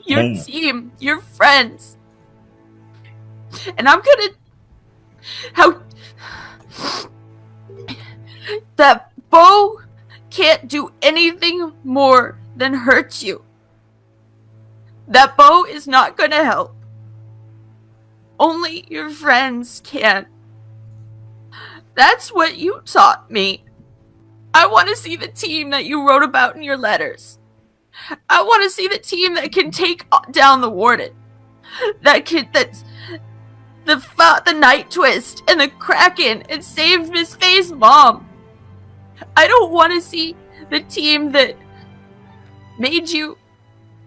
Your team, your friends. And I'm gonna... That bow can't do anything more than hurt you. That bow is not gonna help. Only your friends can. That's what you taught me. I want to see the team that you wrote about in your letters. I want to see the team that can take down the warden. That's the Night Twist and the Kraken and save Miss Faye's mom. I don't want to see the team that made you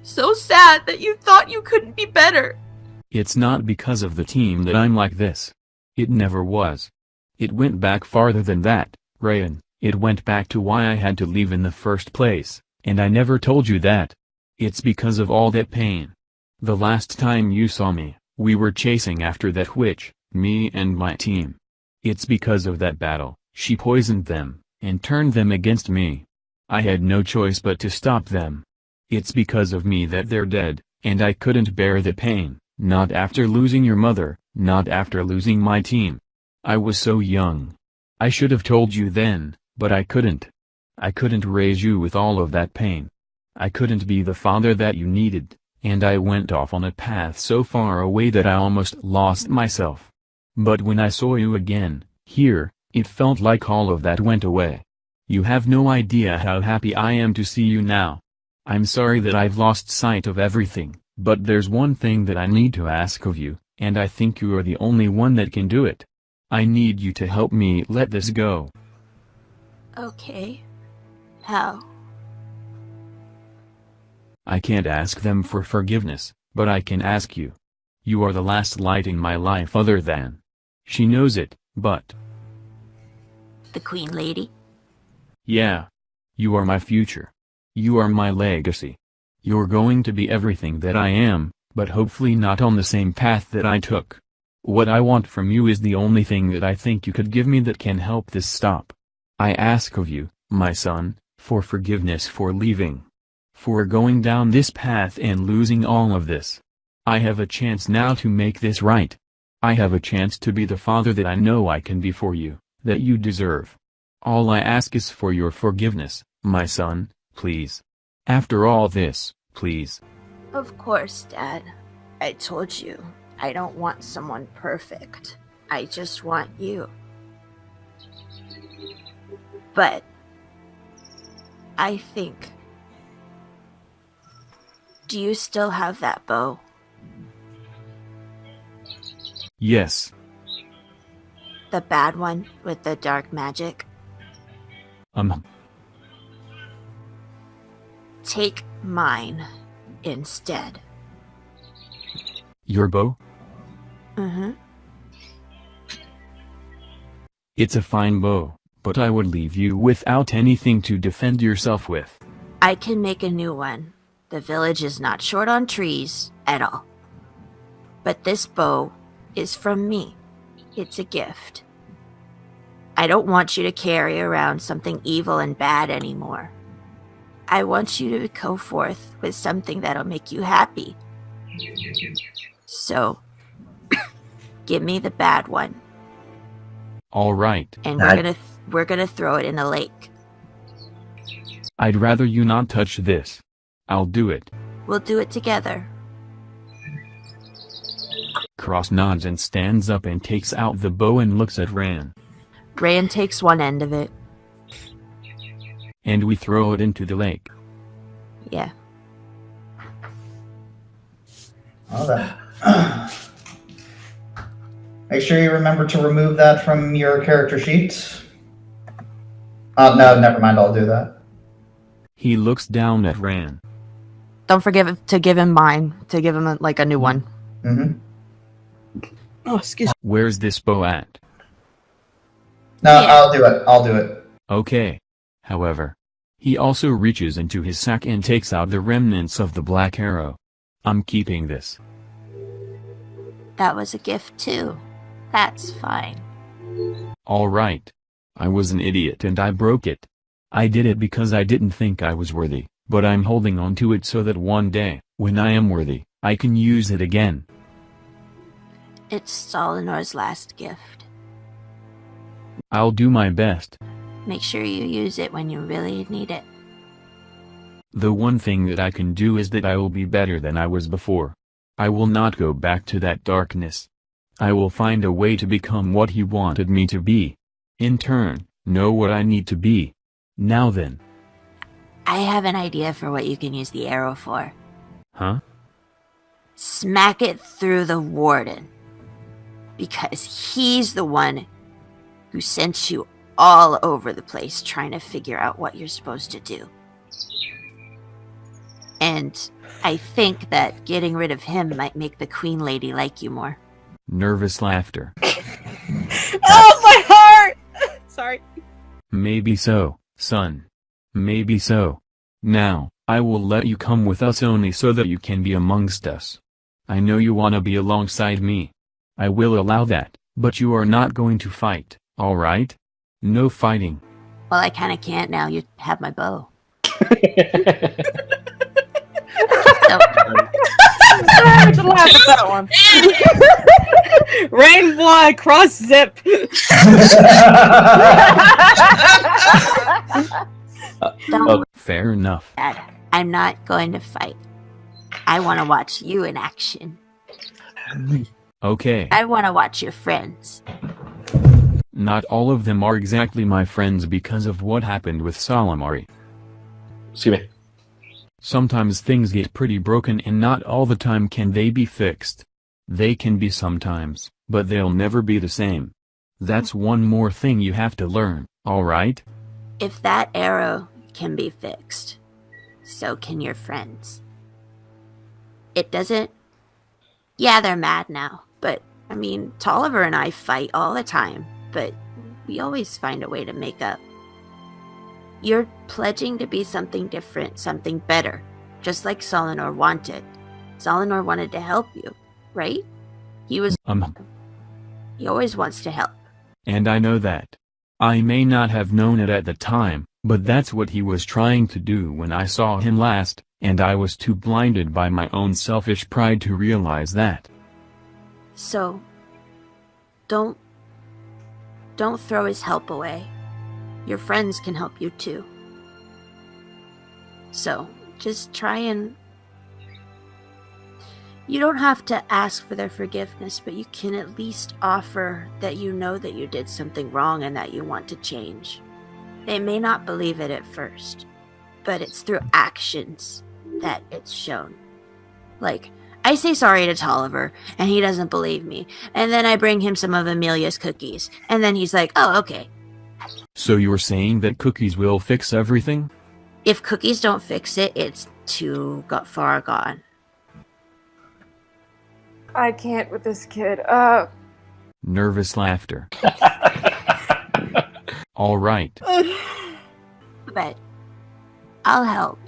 so sad that you thought you couldn't be better. It's not because of the team that I'm like this. It never was. It went back farther than that, Ryan. It went back to why I had to leave in the first place, and I never told you that. It's because of all that pain. The last time you saw me, we were chasing after that witch, me and my team. It's because of that battle, she poisoned them, and turned them against me. I had no choice but to stop them. It's because of me that they're dead, and I couldn't bear the pain, not after losing your mother, not after losing my team. I was so young. I should have told you then, but I couldn't. I couldn't raise you with all of that pain. I couldn't be the father that you needed, and I went off on a path so far away that I almost lost myself. But when I saw you again, here, it felt like all of that went away. You have no idea how happy I am to see you now. I'm sorry that I've lost sight of everything, but there's one thing that I need to ask of you, and I think you are the only one that can do it. I need you to help me let this go. Okay. How? I can't ask them for forgiveness, but I can ask you. You are the last light in my life other than. She knows it, but... The Queen Lady? Yeah. You are my future. You are my legacy. You're going to be everything that I am, but hopefully not on the same path that I took. What I want from you is the only thing that I think you could give me that can help this stop. I ask of you, my son, for forgiveness for leaving. For going down this path and losing all of this. I have a chance now to make this right. I have a chance to be the father that I know I can be for you, that you deserve. All I ask is for your forgiveness, my son, please. After all this, please. Of course, Dad. I told you, I don't want someone perfect. I just want you. But I think... Do you still have that bow? Yes. The bad one with the dark magic? Take mine instead. Your bow? Mm-hmm. It's a fine bow, but I would leave you without anything to defend yourself with. I can make a new one. The village is not short on trees at all. But this bow is from me. It's a gift. I don't want you to carry around something evil and bad anymore. I want you to go forth with something that'll make you happy. So, give me the bad one. All right. And we're gonna throw it in the lake. I'd rather you not touch this. I'll do it. We'll do it together. Kross'd nods and stands up and takes out the bow and looks at Ran. Ran takes one end of it. And we throw it into the lake. Yeah. All right. Make sure you remember to remove that from your character sheet. Oh, no, never mind, I'll do that. He looks down at Ran. Don't forget to give him mine, to give him a new one. Mm-hmm. Oh, excuse me. Where's this bow at? No, yeah. I'll do it. Okay. However, he also reaches into his sack and takes out the remnants of the black arrow. I'm keeping this. That was a gift too. That's fine. Alright. I was an idiot and I broke it. I did it because I didn't think I was worthy, but I'm holding on to it so that one day, when I am worthy, I can use it again. It's Solinor's last gift. I'll do my best. Make sure you use it when you really need it. The one thing that I can do is that I will be better than I was before. I will not go back to that darkness. I will find a way to become what he wanted me to be. In turn, know what I need to be. Now then. I have an idea for what you can use the arrow for. Huh? Smack it through the warden. Because he's the one who sent you all over the place trying to figure out what you're supposed to do. And I think that getting rid of him might make the Queen Lady like you more. Nervous laughter. Oh, my heart! Sorry. Maybe so, son. Maybe so. Now, I will let you come with us only so that you can be amongst us. I know you want to be alongside me. I will allow that, but you are not going to fight, alright? No fighting. Well, I kinda can't now. You have my bow. Sorry to laugh at that one. Rain blood, cross zip. Don't, Fair enough. Dad. I'm not going to fight. I want to watch you in action. Okay. I want to watch your friends. Not all of them are exactly my friends because of what happened with Solimari. Excuse me. Sometimes things get pretty broken and not all the time can they be fixed. They can be sometimes, but they'll never be the same. That's one more thing you have to learn, alright? If that arrow can be fixed, so can your friends. It doesn't... Yeah, they're mad now, but, I mean, Tolliver and I fight all the time, but we always find a way to make up. You're pledging to be something different, something better, just like Solinor wanted. Solinor wanted to help you, right? He always wants to help. And I know that. I may not have known it at the time, but that's what he was trying to do when I saw him last, and I was too blinded by my own selfish pride to realize that. So, don't throw his help away. Your friends can help you too. So, just try and... You don't have to ask for their forgiveness, but you can at least offer that you know that you did something wrong and that you want to change. They may not believe it at first, but it's through actions that it's shown. Like, I say sorry to Tolliver, and he doesn't believe me, and then I bring him some of Amelia's cookies, and then he's like, oh, okay. So you're saying that cookies will fix everything? If cookies don't fix it, it's too far gone. I can't with this kid. Nervous laughter. Alright. But I'll help.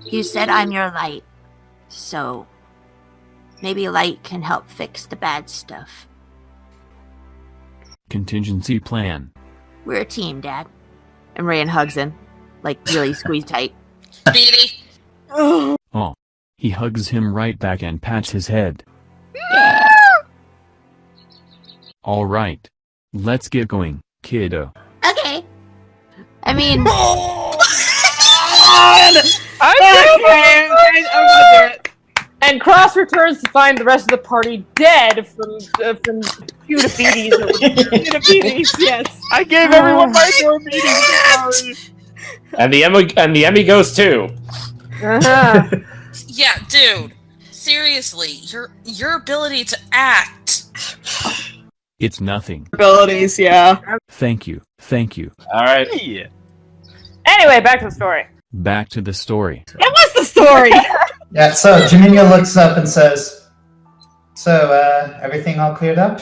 You said I'm your light, so maybe light can help fix the bad stuff. Contingency plan. We're a team, Dad. And Rayan hugs him, like really squeezed tight. Beady. Oh. He hugs him right back and pats his head. Alright. Let's get going, kiddo. Okay. I mean... I'm gonna do it. And Kross'd returns to find the rest of the party dead from diabetes. Diabetes, yes. I gave everyone my diabetes. And the Emmy goes too. Uh-huh. Yeah, dude. Seriously, your ability to act. It's nothing. Abilities, yeah. Thank you. Alright. Yeah. Anyway, back to the story. Back to the story. It was the story. Yeah, so Jaminia looks up and says, so, everything all cleared up?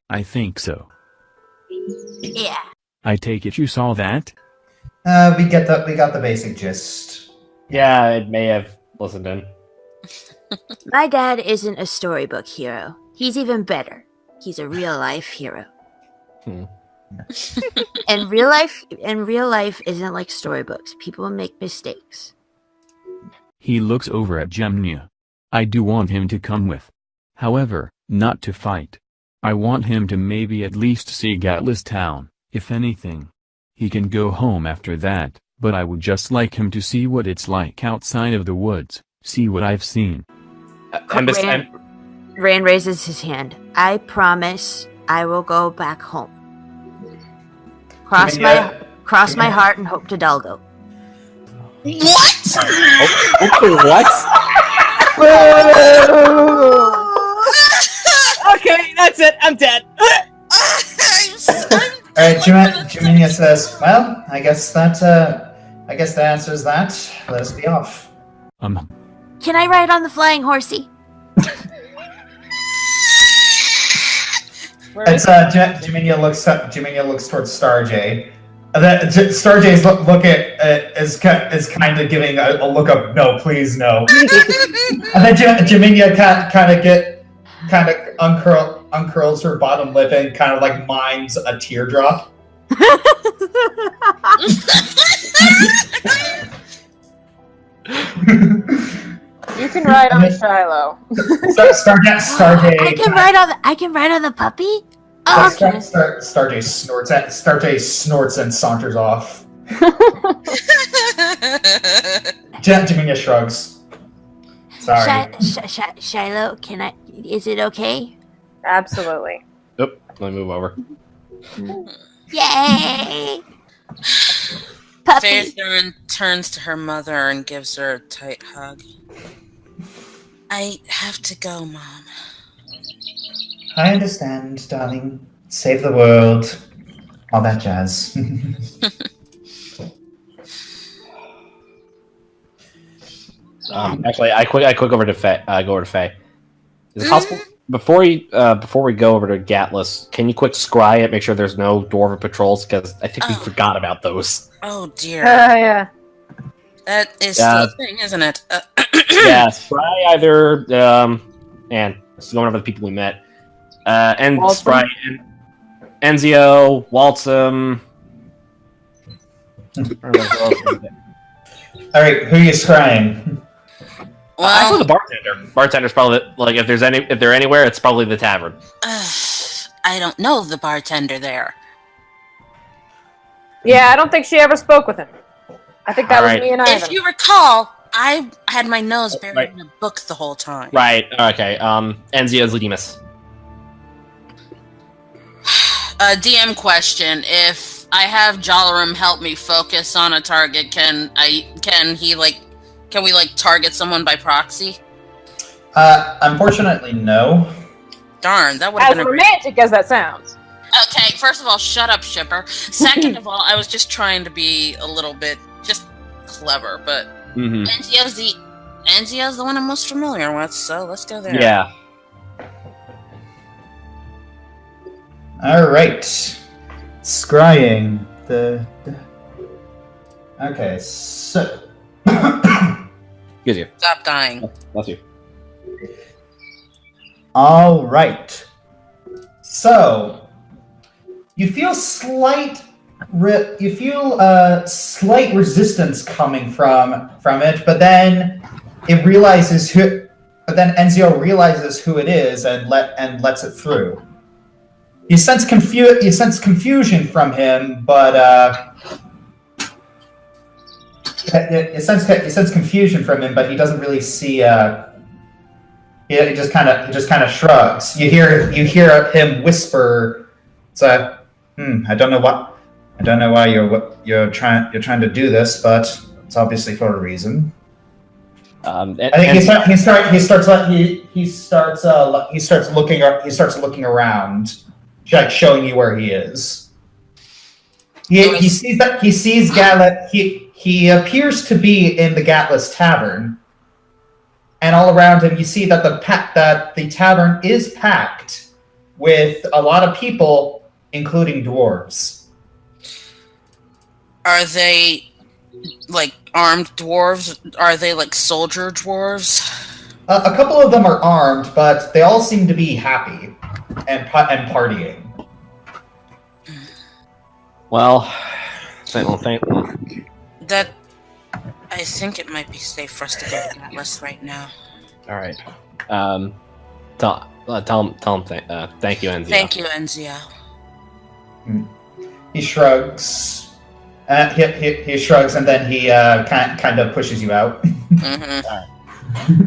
I think so. Yeah. I take it you saw that? We got the basic gist. Yeah, it may have listened in. My dad isn't a storybook hero. He's even better. He's a real life hero. Hmm. And real life isn't like storybooks. People make mistakes. He looks over at Gemnia. I do want him to come with. However, not to fight. I want him to maybe at least see Gatlas Town, if anything. He can go home after that, but I would just like him to see what it's like outside of the woods, see what I've seen. Rand raises his hand. I promise I will go back home. Cross my heart and hope to Dalgo. What? What? Okay, that's it. I'm dead. Alright, Jaminia says, well, I guess that answers that. Let us be off. Can I ride on the flying horsey? Jaminia looks towards Starjay. Starjay's is kind of giving a look of no, please no. And then Jaminia kind of uncurls her bottom lip and kind of like mimes a teardrop. You can ride on Shiloh. Starjay. I can ride on the puppy. Oh, okay. Starjay snorts and saunters off. Jaminia shrugs. Sorry. Shiloh, is it okay? Absolutely. Oop, let me move over. Yay! Puppy. Faith turns to her mother and gives her a tight hug. I have to go, Mom. I understand, darling. Save the world. All that jazz. Actually, I quick over to Faye. Go over to Faye. Is it possible before we go over to Gatlas, can you quick scry it, make sure there's no dwarven patrols, because I think we forgot about those. Oh dear. Yeah. That is still a thing, isn't it? Yeah, scry either. And it's going over the people we met. And scry Enzio, Waltzum. All right, who are you scrying? Well, actually, the bartender. Bartender's probably like if they're anywhere, it's probably the tavern. I don't know the bartender there. Yeah, I don't think she ever spoke with him. I think that was me and Ivan. If you recall, I had my nose buried in a book the whole time. Right. Okay. Enzio's Ledemus. DM question: if I have Jalarim help me focus on a target, can we target someone by proxy? Unfortunately, no. Darn, that would have been romantic as that sounds. Okay, first of all, shut up, shipper. Second of all, I was just trying to be a little bit just clever, but Enzio's the one I'm most familiar with, so let's go there. Yeah. All right, scrying Okay, so. Excuse you. Stop dying. Bless you. All right. So you feel slight resistance coming from it, but then it realizes who. But then Enzio realizes who it is and lets it through. You sense confusion from him, but you sense confusion from him, but he doesn't really see. He just kind of shrugs. You hear him whisper, "So, I don't know why you're trying to do this, but it's obviously for a reason." I think he starts looking around, like showing you where he is. He sees Gatlas. He appears to be in the Gatlas Tavern. And all around him, you see that the tavern is packed with a lot of people, including dwarves. Are they like armed dwarves? Are they like soldier dwarves? A couple of them are armed, but they all seem to be happy. and partying. Well, That I think it might be safe for us to go to Atlas right now. all right. Tell him thank you, Enzio. Thank you, Enzio. He shrugs. He shrugs, and then he kind of pushes you out. Mm-hmm.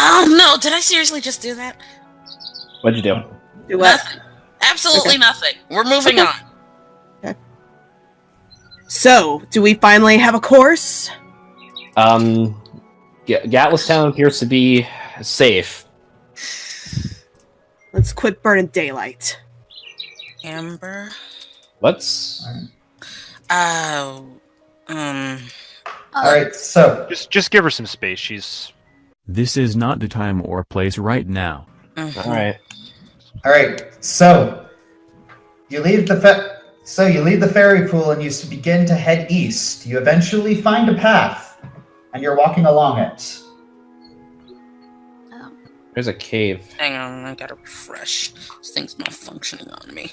Oh no! Did I seriously just do that? What'd you do? Do what? Nothing. Absolutely nothing. We're moving on. Okay. So, do we finally have a course? Gatlas Town appears to be safe. Let's quit burning daylight. Amber. Let's. All right, so just give her some space. She's. This is not the time or place right now. Mm-hmm. All right. So you leave the ferry pool and you begin to head east. You eventually find a path, and you're walking along it. There's a cave. Hang on, I gotta refresh. This thing's malfunctioning on me.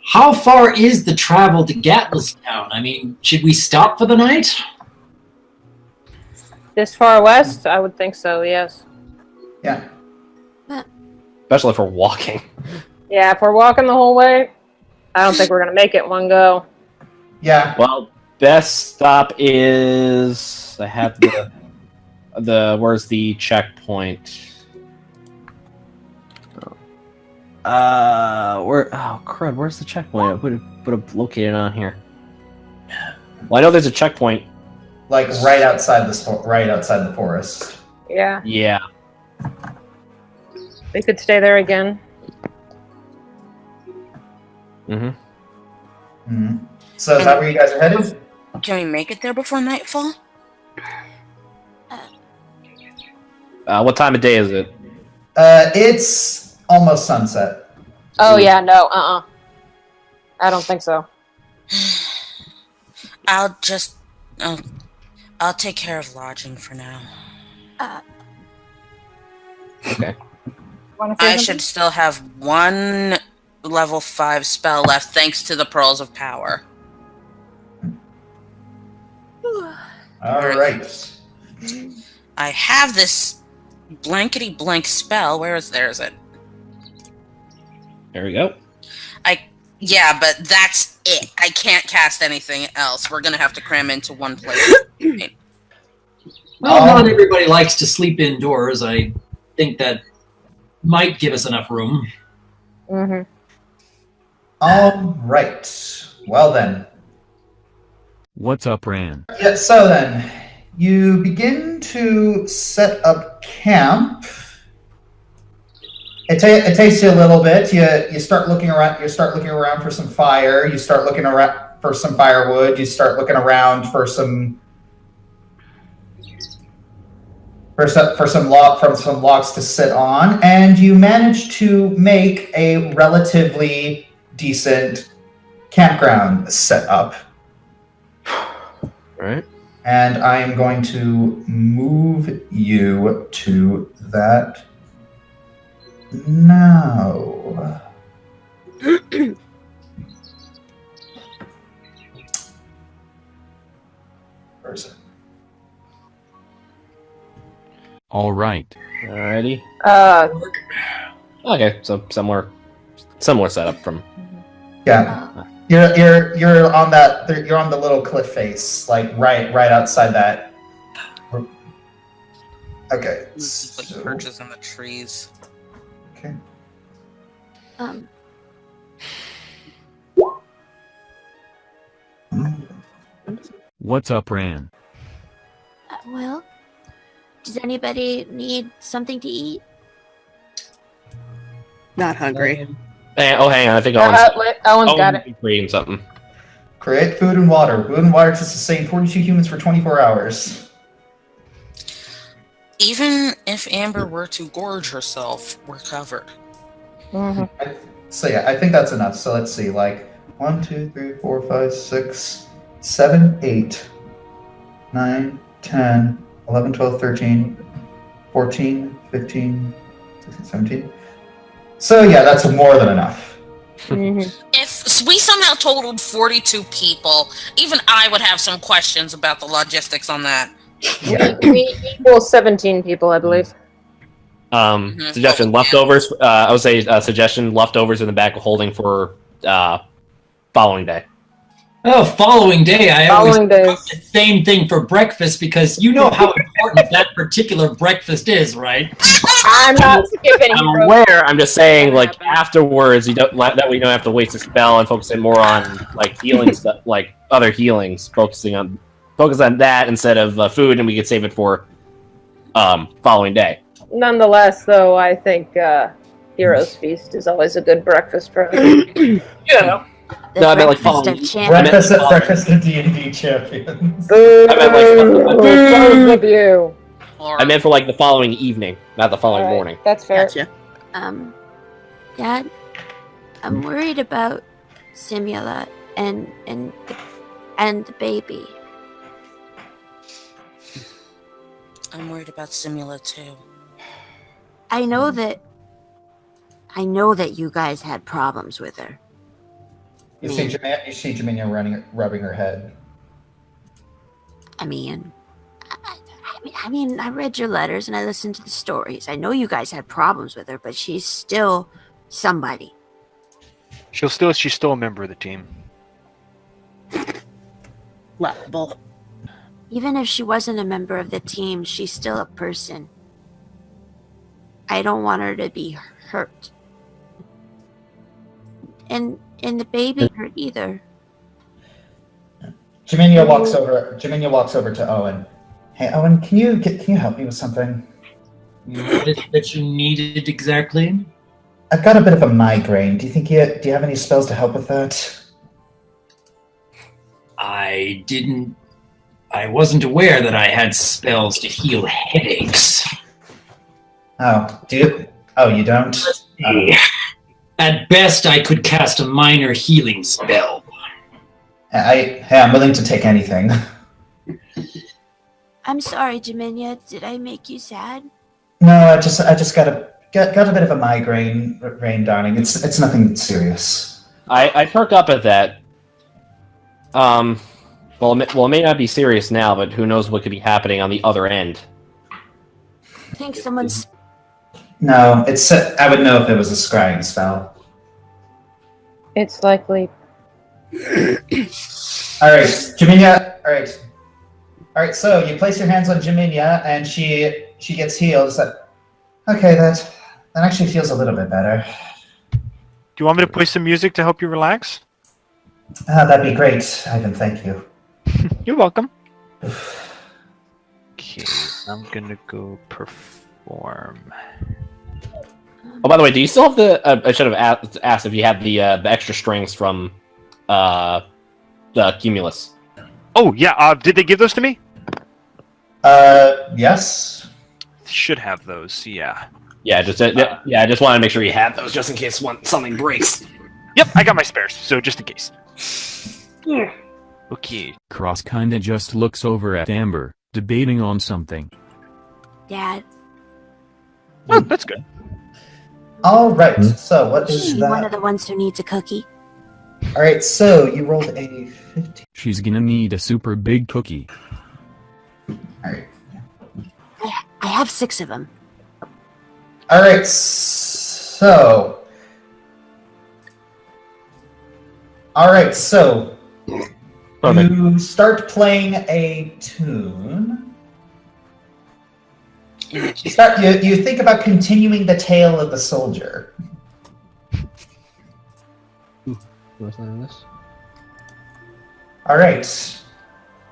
How far is the travel to Gatlas Town? I mean, should we stop for the night? This far west? I would think so, yes. Yeah. Especially if we're walking. Yeah, if we're walking the whole way, I don't think we're going to make it in one go. Yeah. Well, best stop is... I have where's the checkpoint? Where's the checkpoint? I would have located it on here. Well, I know there's a checkpoint. Like right outside the forest. Yeah. Yeah. We could stay there again. So is that where you guys are headed? Can we make it there before nightfall? What time of day is it? It's almost sunset. Oh, yeah, no, I don't think so. I'll take care of lodging for now. Okay. I should still have one level 5 spell left thanks to the Pearls of Power. Alright. I have this blankety blank spell. Where is it? There we go. Yeah, but that's it. I can't cast anything else. We're gonna have to cram into one place. Well, not everybody likes to sleep indoors. I think that might give us enough room. Alright. Well then. What's up, Ran? Yeah, so then, you begin to set up camp. It takes you a little bit. You start looking around. You start looking around for some fire. You start looking around for some firewood. You start looking around for some logs to sit on, and you manage to make a relatively decent campground set up. All right. And I am going to move you to that now. Person. All right. Alrighty. Okay, so similar setup from. Yeah, you're on that. You're on the little cliff face, like right outside that. Okay. Just like perches in the trees. Okay. What's up, Ran? Well, does anybody need something to eat? Not hungry. Hang on. I think Owen's got it. Creating something. Create food and water. Food and water to sustain 42 humans for 24 hours. Even if Amber were to gorge herself, we're covered. So yeah, I think that's enough. So let's see, like 1, 2, 3, 4, 5, 6, 7, 8, 9, 10, 11, 12, 13, 14, 15, 16, 17. So yeah, that's more than enough. If we somehow totaled 42 people, even I would have some questions about the logistics on that. We equal 17 people, I believe. Suggestion leftovers. I would say suggestion leftovers in the back of holding for following day. Oh, following day. I always Following do days. the same thing for breakfast because you know how important that particular breakfast is, right? I'm not skipping. I'm aware. I'm just saying, like afterwards, you don't that we don't have to waste a spell and focus it more on like healing stuff, like other healings. Focus on that instead of food, and we could save it for following day. Nonetheless, though, I think Heroes Feast is always a good breakfast present. Yeah. The No, I meant like breakfast following. of champions. Breakfast of D&D champions. I meant like Both of you. I meant for like the following evening, not the following morning. That's fair. Gotcha. Dad, I'm worried about Simula and the baby. I'm worried about Simula too. I know that you guys had problems with her. You see Jaminia rubbing her head. I mean, I read your letters and I listened to the stories. I know you guys had problems with her, but she's still somebody. She's still a member of the team. Laughable. Even if she wasn't a member of the team, she's still a person. I don't want her to be hurt. And the baby hurt either. Jaminia walks over to Owen. Hey, Owen, can you help me with something? What is it that you needed exactly? I've got a bit of a migraine. Do you have any spells to help with that? I wasn't aware that I had spells to heal headaches. Oh, do you? Oh, you don't? At best, I could cast a minor healing spell. I'm willing to take anything. I'm sorry, Jaminia. Did I make you sad? No, I just got a bit of a migraine, darling. It's nothing serious. I perk up at that. Well, it may not be serious now, but who knows what could be happening on the other end. I think someone's... No, I would know if it was a scrying spell. It's likely. All right, Jaminia. All right. So you place your hands on Jaminia, and she gets healed. It's like, okay, that actually feels a little bit better. Do you want me to play some music to help you relax? That'd be great, Ivan. Thank you. You're welcome. Okay, I'm gonna go perform. Oh, by the way, do you still have the? I should have asked if you had the extra strings from the Cumulus. Oh yeah, did they give those to me? Yes. Should have those. Yeah. Yeah, I just wanted to make sure you had those just in case something breaks. Yep, I got my spares, so just in case. Okay. Kross kinda just looks over at Amber, debating on something. Dad. Oh, that's good. All right. So what is She that? one of the ones who needs a cookie. All right. So you rolled a 15. She's gonna need a super big cookie. All right. I have 6 of them. All right. So. Perfect. You start playing a tune. You think about continuing the tale of the soldier. All right.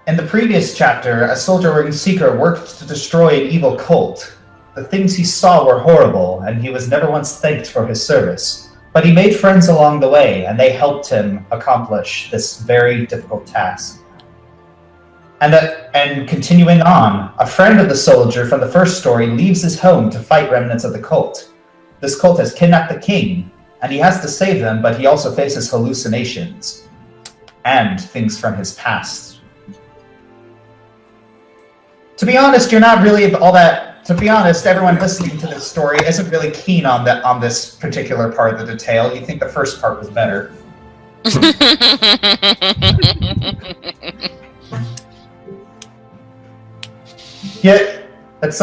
In the previous chapter, a soldier and seeker worked to destroy an evil cult. The things he saw were horrible, and he was never once thanked for his service. But he made friends along the way, and they helped him accomplish this very difficult task. And continuing on, a friend of the soldier from the first story leaves his home to fight remnants of the cult. This cult has kidnapped the king, and he has to save them, but he also faces hallucinations and things from his past. To be honest, you're not really all that To be honest, everyone listening to this story isn't really keen on this particular part of the detail. You think the first part was better. Yeah, it's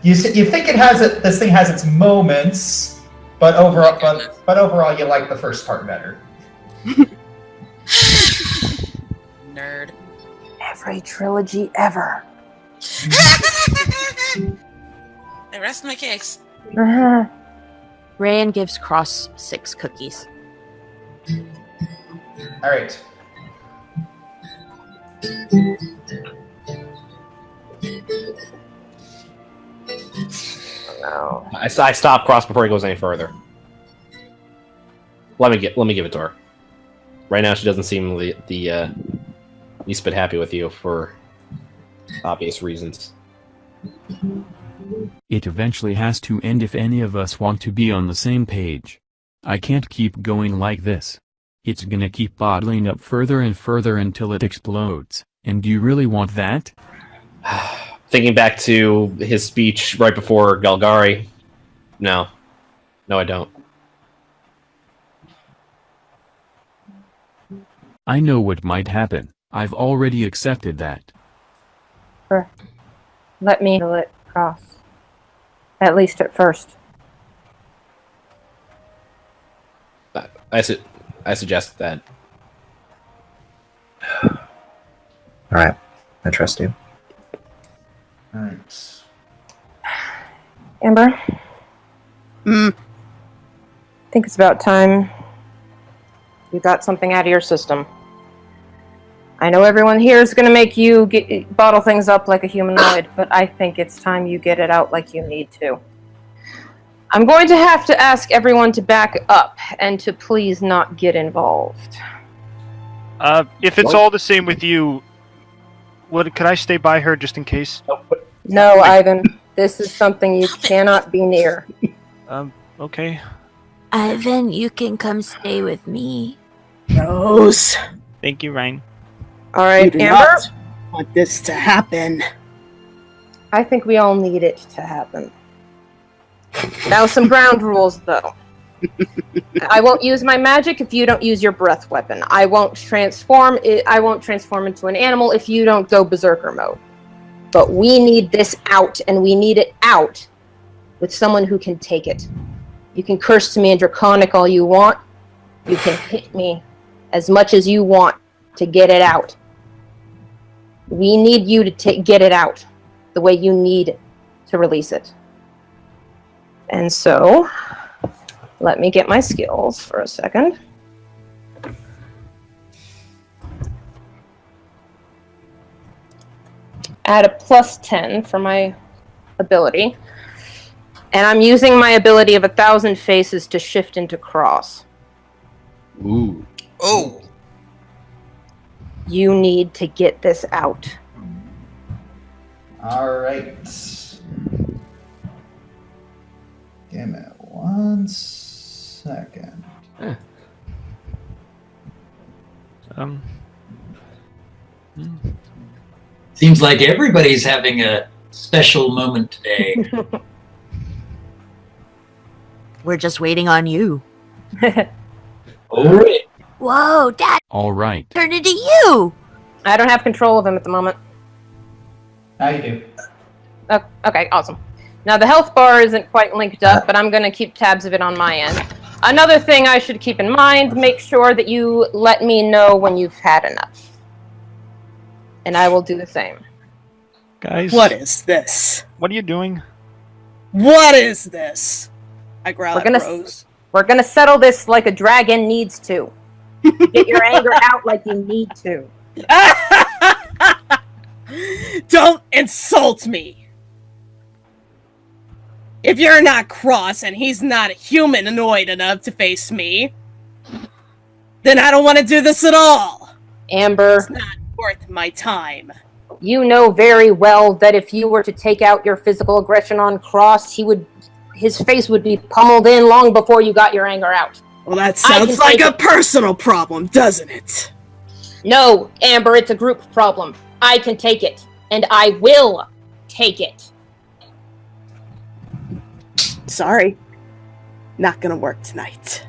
you think this thing has its moments, but overall you like the first part better. Nerd. Every trilogy ever. I rest my case. Rayan gives Kross 6 cookies. All right. No. I stop Kross before he goes any further. Let me give it to her. Right now, she doesn't seem the least bit happy with you for obvious reasons. It eventually has to end if any of us want to be on the same page. I can't keep going like this. It's gonna keep bottling up further and further until it explodes. And do you really want that? Thinking back to his speech right before Galgari, no, I don't. I know what might happen. I've already accepted that. Let me handle it, Kross. At least at first. I suggest that. Alright, I trust you. Alright. Amber? I think it's about time you got something out of your system. I know everyone here is going to make you bottle things up like a humanoid, but I think it's time you get it out like you need to. I'm going to have to ask everyone to back up and to please not get involved. If it's all the same with you, could I stay by her just in case? No, Ivan. This is something you cannot be near. Okay. Ivan, you can come stay with me. Rose. Thank you, Ryan. All right, You do Amber? not want this to happen. I think we all need it to happen. Now, some ground rules, though. I won't use my magic if you don't use your breath weapon. I won't transform into an animal if you don't go berserker mode. But we need this out, and we need it out with someone who can take it. You can curse to me in Draconic all you want. You can hit me as much as you want to get it out. We need you to get it out the way you need to release it. And so, let me get my skills for a second. Add a +10 for my ability. And I'm using my ability of 1,000 Faces to shift into Kross. Ooh. Oh. You need to get this out. All right. Give me 1 second. Seems like everybody's having a special moment today. We're just waiting on you. All right. Whoa, Dad! All right. Turned into you! I don't have control of him at the moment. Now you do. Oh, okay, awesome. Now, the health bar isn't quite linked up, but I'm going to keep tabs of it on my end. Another thing I should keep in mind, make sure that you let me know when you've had enough. And I will do the same. Guys. What is this? What are you doing? What is this? I growl at Rose. We're going to settle this like a dragon needs to. Get your anger out like you need to. Don't insult me! If you're not Kross and he's not humanoid enough to face me, then I don't want to do this at all. Amber. It's not worth my time. You know very well that if you were to take out your physical aggression on Kross, his face would be pummeled in long before you got your anger out. Well, that sounds like a personal problem, doesn't it? No, Amber, it's a group problem. I can take it, and I will take it. Sorry. Not gonna work tonight.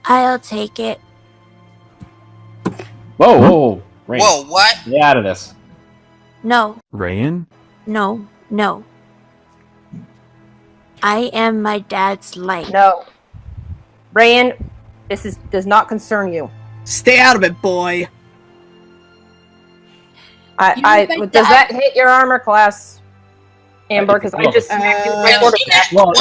I'll take it. Whoa, whoa, Rain. Whoa, what? Get out of this. No, Rayan? no. I am my dad's light. No. Rayan, does not concern you. Stay out of it, boy. Does that hit your armor class, Amber? Because I just smacked you right over the back. Well,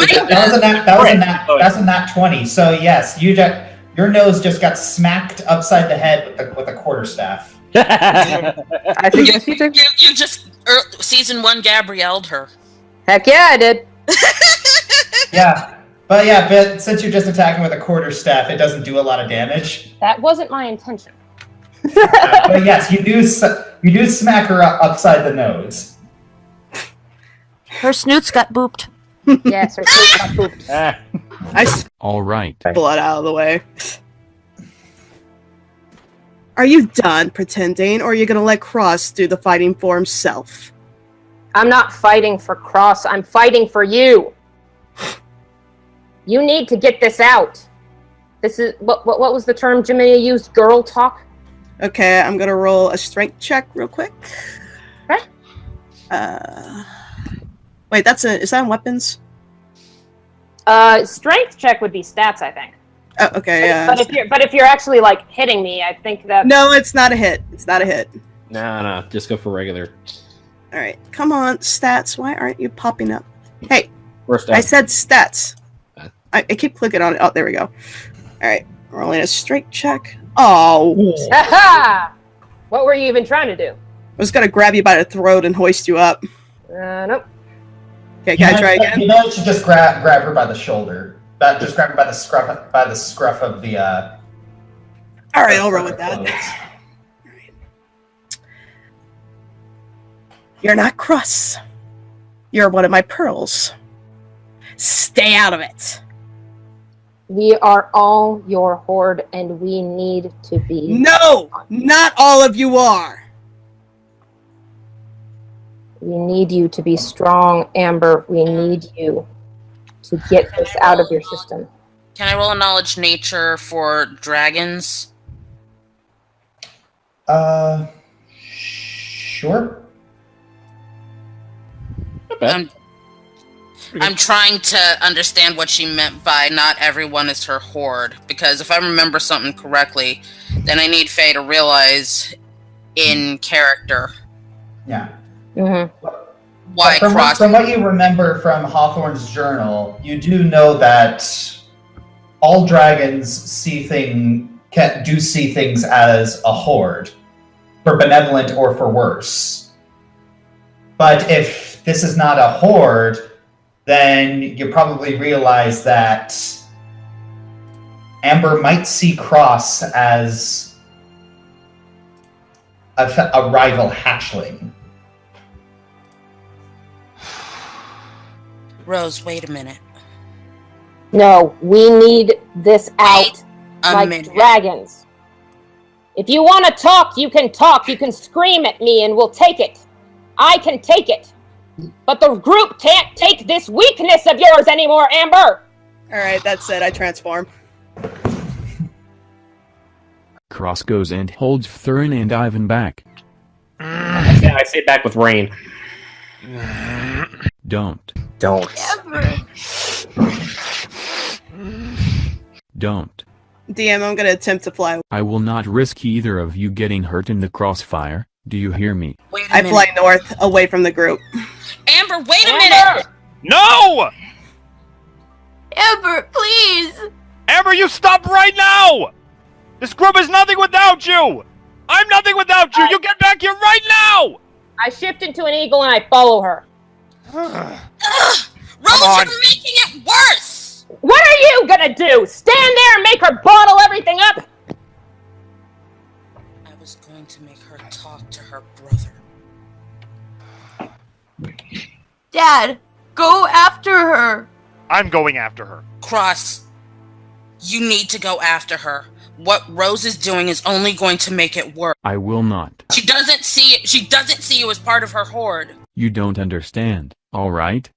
That's a nat 20. So yes, your nose just got smacked upside the head with a quarterstaff. I suggest you do. You just season 1 Gabrielled her. Heck yeah, I did. But since you're just attacking with a quarterstaff, it doesn't do a lot of damage. That wasn't my intention. But yes, you do smack her upside the nose. Her snoots got booped. Yes, her snoots got booped. I All right. blood out of the way. Are you done pretending, or are you gonna let Kross'd do the fighting for himself? I'm not fighting for Kross. I'm fighting for you. You need to get this out. This is what was the term Jiminy used? Girl talk. Okay, I'm gonna roll a strength check real quick. Okay. Wait, is that on weapons? Strength check would be stats, I think. Oh, okay, yeah. But if you're actually like hitting me, I think that. No, it's not a hit. It's not a hit. No, just go for regular. All right, come on, stats. Why aren't you popping up? Hey, First I said stats. I keep clicking on it. Oh, there we go. All right, rolling a strength check. Oh, what were you even trying to do? I was gonna grab you by the throat and hoist you up. Nope. Okay, can I try again? You should just grab her by the shoulder. Just grab her by the scruff of the. All right, I'll roll with that. All right. You're not Kross. You're one of my pearls. Stay out of it. We are all your horde, and we need to be. No, not all of you are. We need you to be strong, Amber. We need you to get this out of your system. Can I roll a knowledge nature for dragons? Sure. I'm trying to understand what she meant by not everyone is her horde, because if I remember something correctly, then I need Faye to realize in character. Yeah. Mm-hmm. Why from Kross'd? what you remember from Hawthorne's journal, you do know that all dragons do see things as a horde, for benevolent or for worse. But if this is not a horde, then you probably realize that Amber might see Kross as a rival hatchling. Rose, wait a minute. No, we need this out a like minute. dragons. If you want to talk, you can talk. You can scream at me and we'll take it. I can take it. But the group can't take this weakness of yours anymore, Amber! All right, that's it. I transform. Kross goes and holds Thurin and Ivan back. I say back with Rain. Don't. Ever. Don't. DM, I'm going to attempt to fly. I will not risk either of you getting hurt in the crossfire. Do you hear me? Wait a I minute. fly north, away from the group. Amber, wait a minute! No! Amber, please! Amber, you stop right now! This group is nothing without you! I'm nothing without you! You get back here right now! I shift into an eagle and I follow her. Ugh! Rose, you're making it worse! What are you gonna do? Stand there and make her bottle everything up? I was going to make her talk to her brother. Dad, go after her! I'm going after her. Kross, you need to go after her. What Rose is doing is only going to make it worse. I will not. She doesn't see you as part of her horde. You don't understand, alright?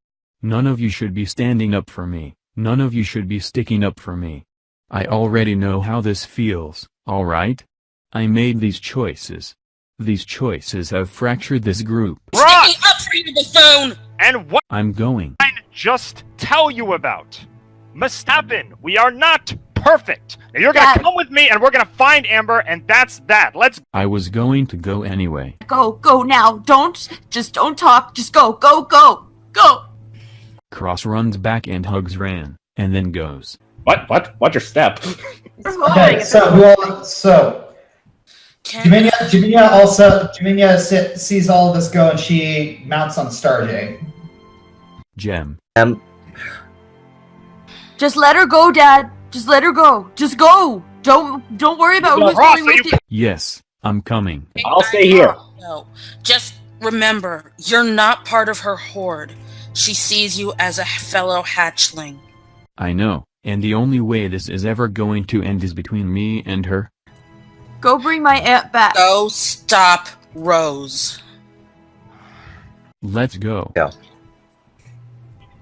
None of you should be standing up for me. None of you should be sticking up for me. I already know how this feels, alright? I made these choices. These choices have fractured this group. Sticking up for you, buffoon! And what I'm going. I just tell you about? Mustapin, we are not perfect. Now you're gonna come with me and we're gonna find Amber, and that's that. Let's. I was going to go anyway. Go now. Don't talk. Just go. Go. Kross runs back and hugs Ran, and then goes. What? Watch your step. Okay, so Jaminia sees all of this go, and she mounts on Starjay. Gem. Just let her go, Dad. Just let her go. Just go. Don't worry about who's going with you. Yes, I'm coming. I'll stay here. No, just remember, you're not part of her horde. She sees you as a fellow hatchling. I know, and the only way this is ever going to end is between me and her. Go bring my aunt back. Go stop Rose. Let's go. Go.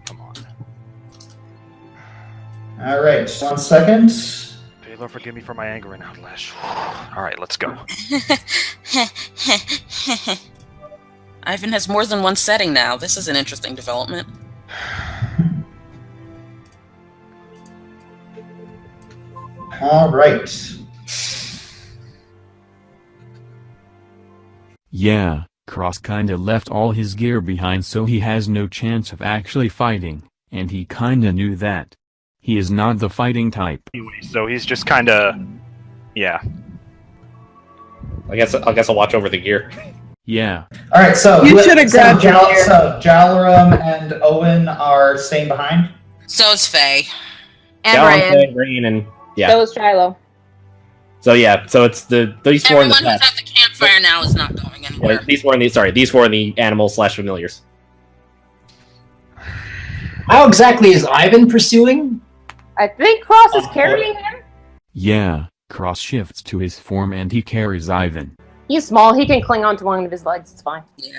Come on. All right, 1 second. Lord, forgive me for my anger and outlash. All right, let's go. Ivan has more than one setting now. This is an interesting development. All right. Yeah, Kross kinda left all his gear behind, so he has no chance of actually fighting, and he kinda knew that. He is not the fighting type. Anyway, so he's just kinda... Yeah. I guess I'll watch over the gear. Yeah. All right, so You should have grabbed your gear. So Jalaram and Owen are staying behind. So is Faye. And Ryan. Rain, and yeah. So is Shiloh. So yeah, so it's these four in the Everyone who's past. at the campfire now is not going anywhere. Yeah, these four in the animal/familiars. How exactly is Ivan pursuing? I think Kross is carrying him. Yeah, Kross shifts to his form and he carries Ivan. He's small. He can cling onto one of his legs. It's fine. Yeah.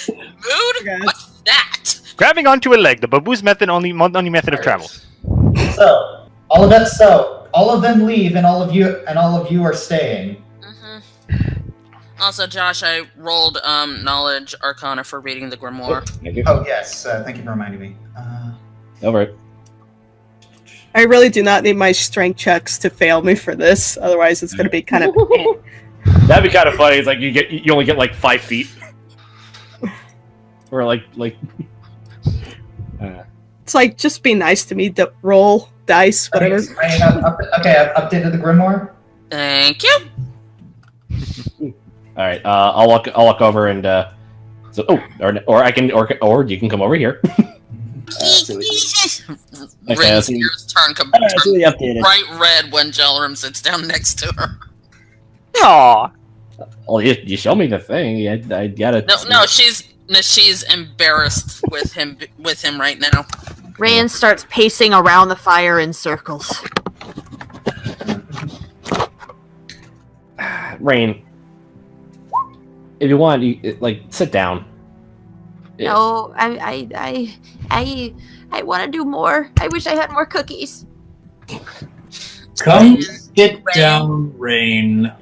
Mood? What's that? Grabbing onto a leg, the baboo's only method of travel. So all of them leave, and all of you are staying. Also, Josh, I rolled knowledge arcana for reading the grimoire. Thank you. Oh yes, thank you for reminding me. Over it. I really do not need my strength checks to fail me for this. Otherwise, it's going to be kind of. That'd be kind of funny. It's like you only get like 5 feet, or like. It's like just be nice to me. Roll dice, whatever. Okay, I've updated the grimoire. Thank you. All right, I'll walk over and or you can come over here. Rain's ears turn updated. bright red when Jalaram sits down next to her. Aww. Well, you show me the thing. I gotta. No, she's embarrassed with him right now. Rand starts pacing around the fire in circles. Rain, if you want, sit down. No, I want to do more. I wish I had more cookies. Come sit down, Rain.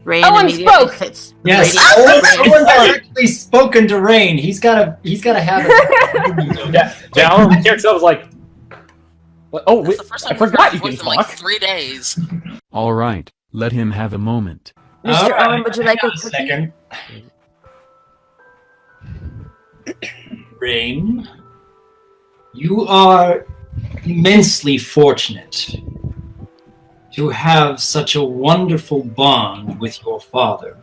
Rain Owen immediately spoke! sits Yes, radiant. Owen has actually spoken to Rain. He's gotta have it. Yeah, Jalaram himself was like, "Oh, That's the first time I forgot you can in like talk." 3 days. All right, let him have a moment. Mr. Alright, Owen, would you like a hang on cookie? second. Rain, you are immensely fortunate to have such a wonderful bond with your father.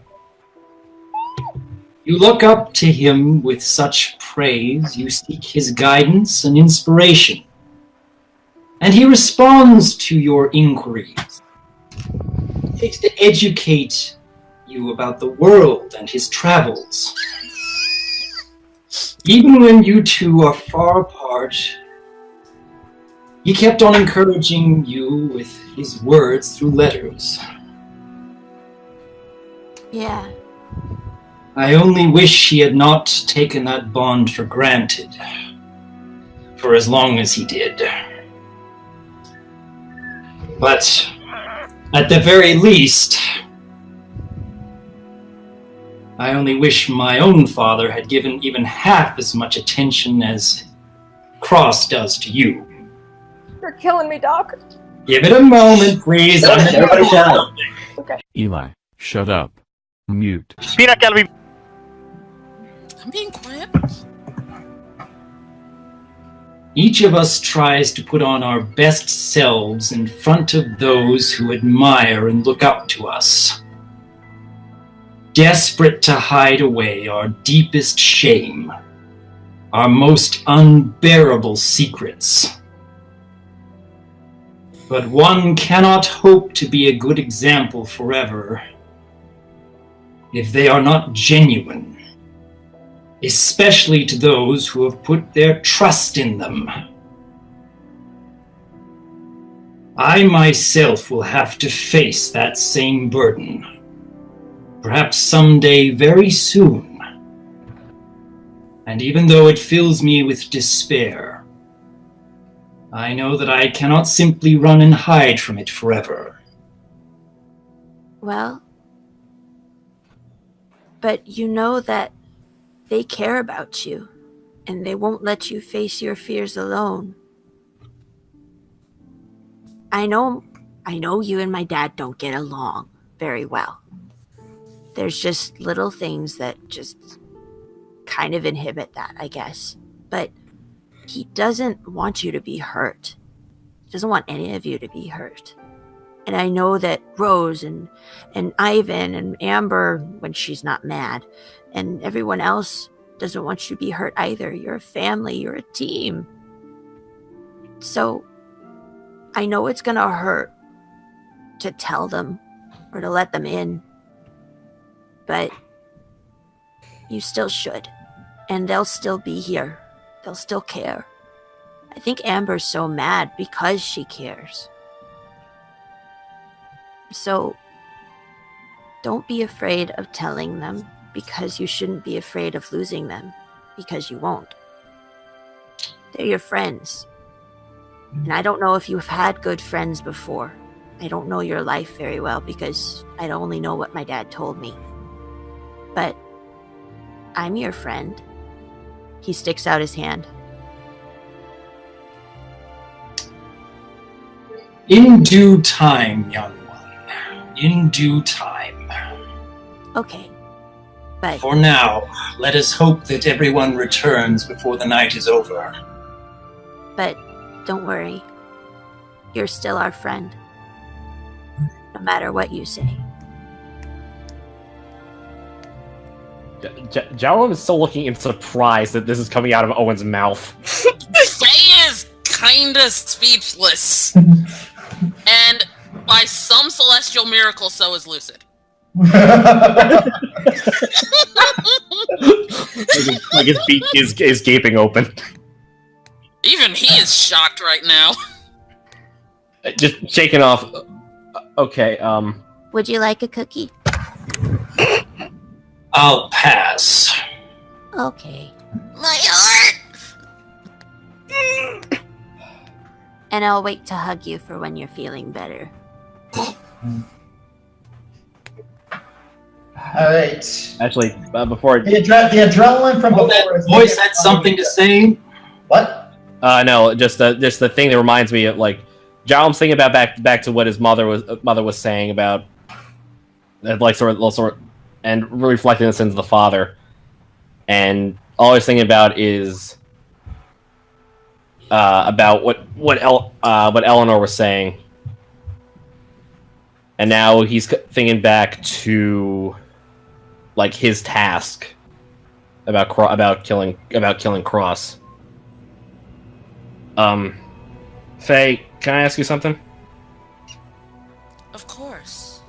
You look up to him with such praise, you seek his guidance and inspiration, and he responds to your inquiries. He takes to educate you about the world and his travels. Even when you two are far apart, he kept on encouraging you with his words through letters. Yeah. I only wish he had not taken that bond for granted for as long as he did. But at the very least, I only wish my own father had given even half as much attention as Kross'd does to you. You're killing me, Doc. Give it a moment, please. Everybody shut up. Okay. Eli, shut up. Mute. Peanut gotta be. I'm being quiet. Each of us tries to put on our best selves in front of those who admire and look up to us, desperate to hide away our deepest shame, our most unbearable secrets. But one cannot hope to be a good example forever if they are not genuine, especially to those who have put their trust in them. I myself will have to face that same burden, perhaps someday very soon. And even though it fills me with despair, I know that I cannot simply run and hide from it forever. Well, but you know that they care about you, and they won't let you face your fears alone. I know you and my dad don't get along very well. There's just little things that just kind of inhibit that, I guess. But he doesn't want you to be hurt. He doesn't want any of you to be hurt. And I know that Rose and Ivan and Amber, when she's not mad, and everyone else doesn't want you to be hurt either. You're a family, you're a team. So I know it's gonna hurt to tell them or to let them in, but you still should. And they'll still be here. They'll still care. I think Amber's so mad because she cares. So don't be afraid of telling them, because you shouldn't be afraid of losing them, because you won't. They're your friends. And I don't know if you've had good friends before. I don't know your life very well because I only know what my dad told me. But I'm your friend. He sticks out his hand. In due time, young one. In due time. Okay. But for now, let us hope that everyone returns before the night is over. But don't worry. You're still our friend. No matter what you say. Jauron is still looking in surprise that this is coming out of Owen's mouth. Faye is kinda speechless. And by some celestial miracle, so is Lucid. Like his beak is gaping open. Even he is shocked right now. Just shaking off. Okay, Would you like a cookie? I'll pass. Okay. My heart! And I'll wait to hug you for when you're feeling better. Alright. Actually, before... The adrenaline from before... That voice had something to say? What? No, just the thing that reminds me of, like, Jaron's thinking about back to what his mother was saying about, like, sort of, and reflecting the sins of the father. And all he's thinking about is about what Eleanor was saying. And now he's thinking back to, like, his task about killing Kross. Faye, can I ask you something? Of course.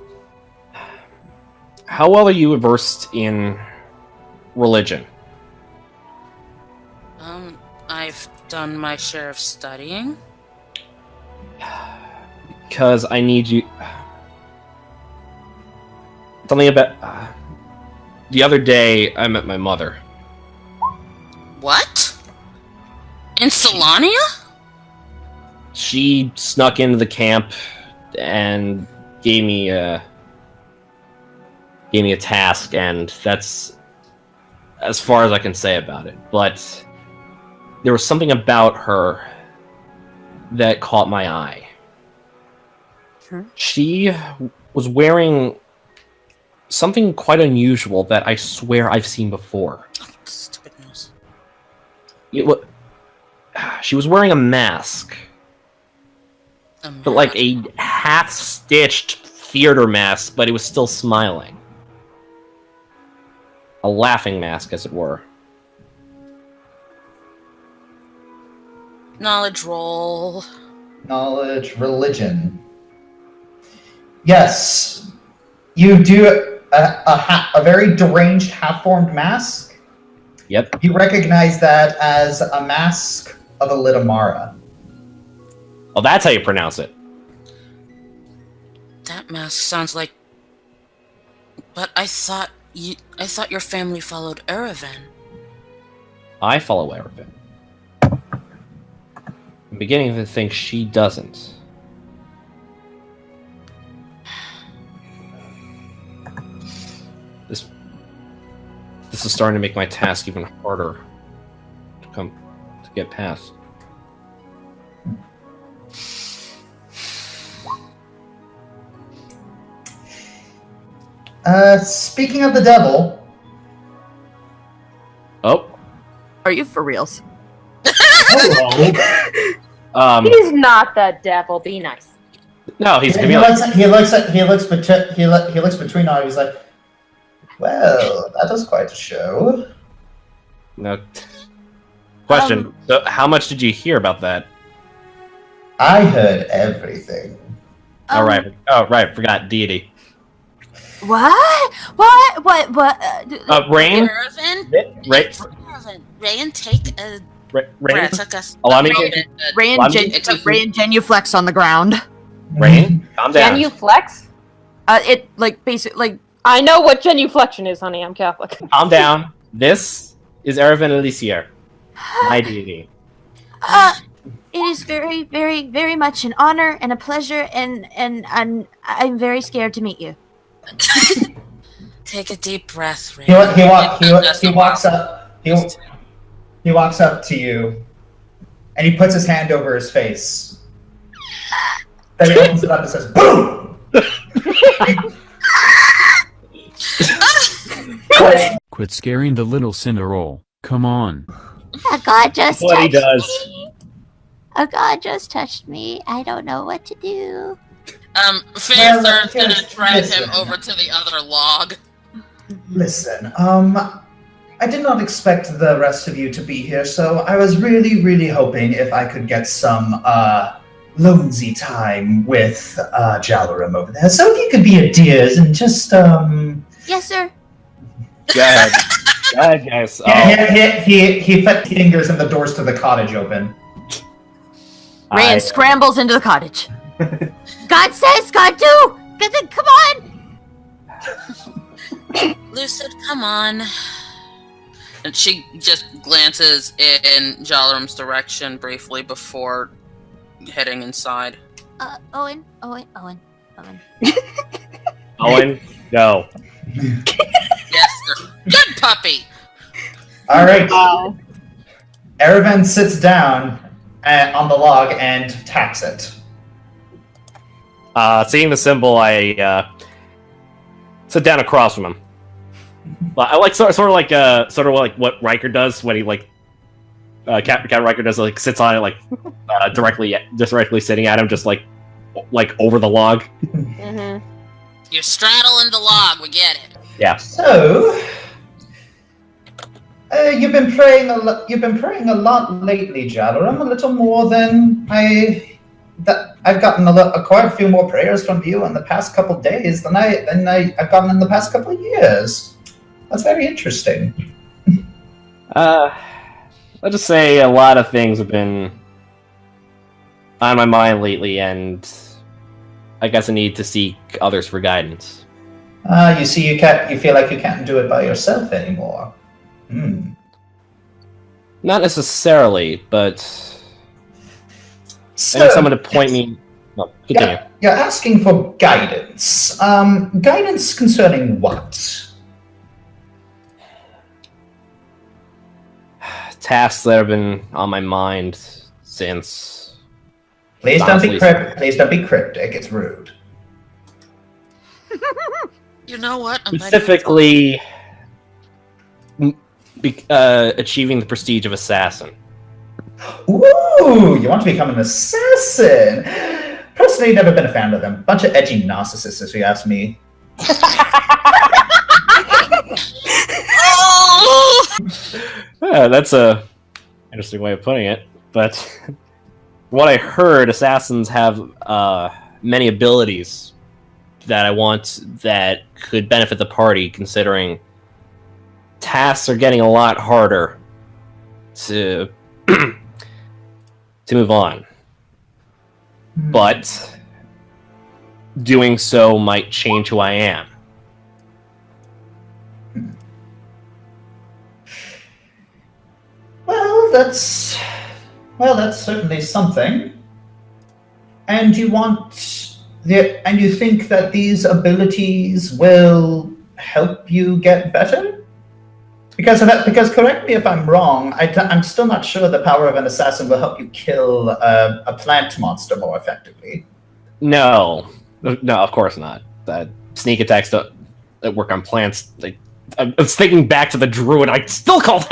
How well are you versed in religion? I've done my share of studying. Because I need you... Something about... the other day I met my mother. What? In Solania? She snuck into the camp and gave me a task, and that's as far as I can say about it. But there was something about her that caught my eye. Sure. She was wearing something quite unusual that I swear I've seen before. Stupid nose. She was wearing a mask. But like a half-stitched theater mask, but it was still smiling. A laughing mask, as it were. Knowledge roll. Knowledge, religion. Yes, you do a very deranged half-formed mask. Yep. You recognize that as a mask of a Litamara. Oh, that's how you pronounce it. That mask sounds like... But I thought your family followed Erevan. I follow Erevan. I'm beginning to think she doesn't. This is starting to make my task even harder to get past. Speaking of the devil... Oh. Are you for reals? Hello. He's not the devil. Be nice. No, he's. He looks between all. He's like, well, that was quite a show. No. Question. So, how much did you hear about that? I heard everything. Oh right. Forgot deity. What? Rain. Rain, take a Rain. took us. Allow me to. Ray and genuflex on the ground. Rain, calm down. Genuflex? It like basically like I know what genuflection is, honey. I'm Catholic. Calm down. This is Erevan Elysir, my deity. It is very, very, very much an honor and a pleasure, and I'm very scared to meet you. Take a deep breath, Rain. He walks up. He walks up to you, and he puts his hand over his face. Then he opens it up and says, "Boom!" Quit scaring the little Cinderole. Come on. A god just What he touched does. me. A god just touched me. I don't know what to do. Fairthurn's gonna drag him over to the other log. Listen, I did not expect the rest of you to be here, so I was really, really hoping if I could get some, lonesy time with, Jalarum over there. So if you could be a dears and just, Yes, sir. Go ahead. Go ahead, guys. He fingers and the doors to the cottage open. Rand scrambles into the cottage. God says, God do. Come on. Lucid, come on. And she just glances in Jalarum's direction briefly before heading inside. Owen. Owen, go. Yes, sir. Good puppy. All right. Wow. Erevan sits down on the log and taps it. Seeing the symbol, I sit down across from him. I like sort of like what Riker does when he Captain Riker does, like sits on it like directly sitting at him, just like over the log. Mm-hmm. You're straddling the log. We get it. Yeah. So, you've been praying a lot. You've been praying a lot lately, Jalarum. A little more than I've gotten quite a few more prayers from you in the past couple of days than I've gotten in the past couple of years. That's very interesting. Let's just say a lot of things have been on my mind lately, and I guess I need to seek others for guidance. You see, you feel like you can't do it by yourself anymore. Not necessarily, but So, I need someone to point me. No, continue. You're asking for guidance. Guidance concerning what? Tasks that have been on my mind since. Please don't be cryptic. It's rude. You know what? Specifically, achieving the prestige of assassin. Ooh, you want to become an assassin? Personally, never been a fan of them. Bunch of edgy narcissists, if you ask me. Yeah, that's a interesting way of putting it. But what I heard, assassins have many abilities that I want that could benefit the party, considering tasks are getting a lot harder to to move on. But doing so might change who I am. Well, that's certainly something. And you think that these abilities will help you get better? Because correct me if I'm wrong, I'm still not sure the power of an assassin will help you kill a plant monster more effectively. No, of course not. Sneak attacks don't work on plants. I'm thinking back to the druid. I still call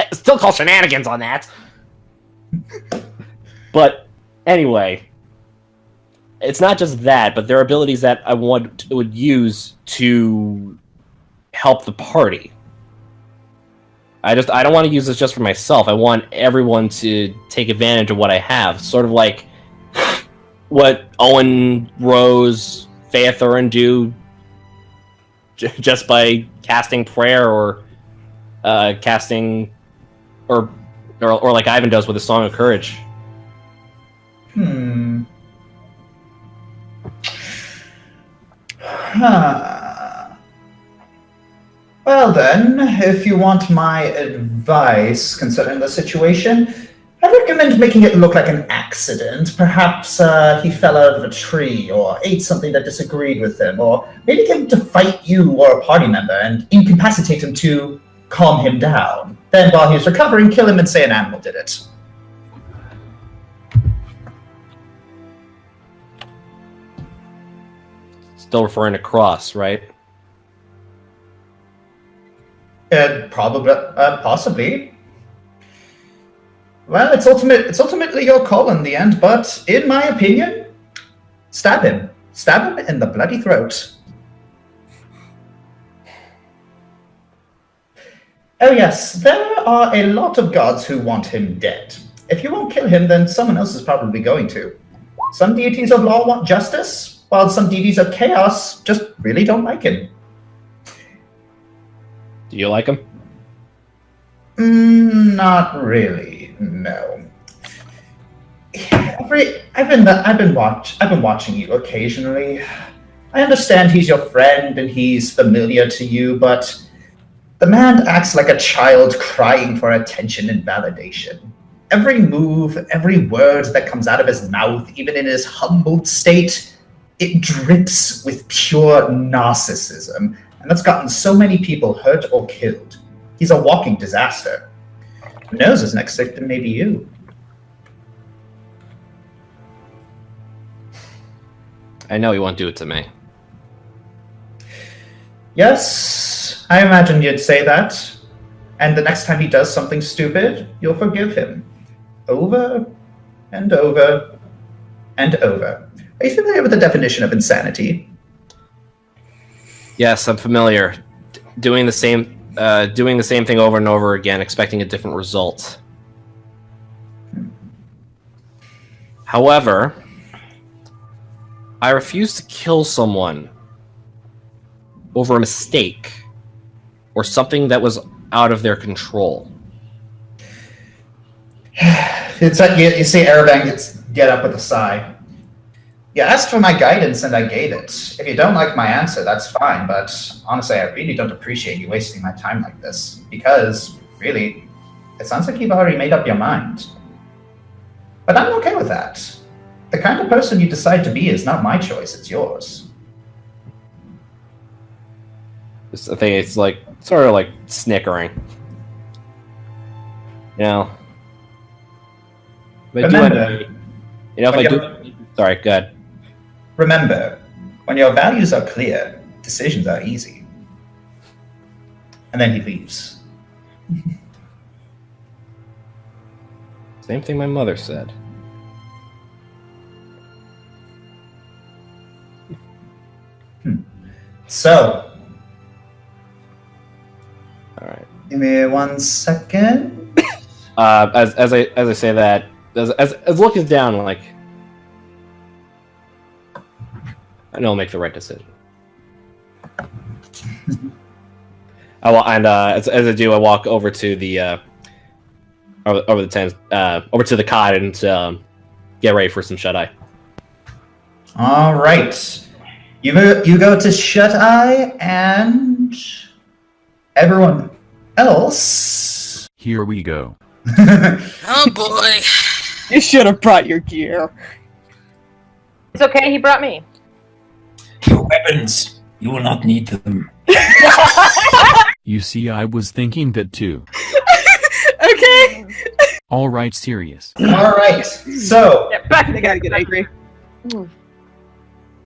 shenanigans on that. But anyway, it's not just that, but there are abilities that I would use to help the party. I don't want to use this just for myself. I want everyone to take advantage of what I have. Sort of like what Owen, Rose, Phaethrin do just by casting prayer or casting or like Ivan does with a Song of Courage. Well then, if you want my advice concerning the situation, I recommend making it look like an accident. Perhaps he fell out of a tree, or ate something that disagreed with him, or maybe get him to fight you or a party member and incapacitate him to calm him down. Then while he's recovering, kill him and say an animal did it. Still referring to Kross'd, right? Possibly. Well, it's ultimately your call in the end, but in my opinion, stab him. Stab him in the bloody throat. Oh yes, there are a lot of gods who want him dead. If you won't kill him, then someone else is probably going to. Some deities of law want justice, while some deities of chaos just really don't like him. Do you like him? Not really, no. I've been watching you occasionally. I understand he's your friend and he's familiar to you, but the man acts like a child crying for attention and validation. Every move, every word that comes out of his mouth, even in his humbled state, it drips with pure narcissism, and that's gotten so many people hurt or killed. He's a walking disaster. Who knows, his next victim may be you. I know he won't do it to me. Yes, I imagine you'd say that. And the next time he does something stupid, you'll forgive him. Over and over and over. Are you familiar with the definition of insanity? Yes, I'm familiar. Doing the same thing over and over again, expecting a different result. However, I refuse to kill someone over a mistake or something that was out of their control. It's like you see Erebang get up with a sigh. You asked for my guidance and I gave it. If you don't like my answer, that's fine, but honestly, I really don't appreciate you wasting my time like this. Because, really, it sounds like you've already made up your mind. But I'm okay with that. The kind of person you decide to be is not my choice, it's yours. I think it's like, sort of like snickering. You know? But Remember, if I do... Sorry, go ahead. Remember, when your values are clear, decisions are easy. And then he leaves. Same thing my mother said. So. Alright. Give me 1 second. As I say that, as Luke is down, like, I know I'll make the right decision. As I do, I walk over to the over the tent, over to the cot, and get ready for some shut eye. All right, you go to shut eye, and everyone else. Here we go. Oh boy! You should have brought your gear. It's okay, he brought me. Your weapons. You will not need them. You see, I was thinking that too. Okay. All right, serious. All right, so Yeah, back. I gotta get angry.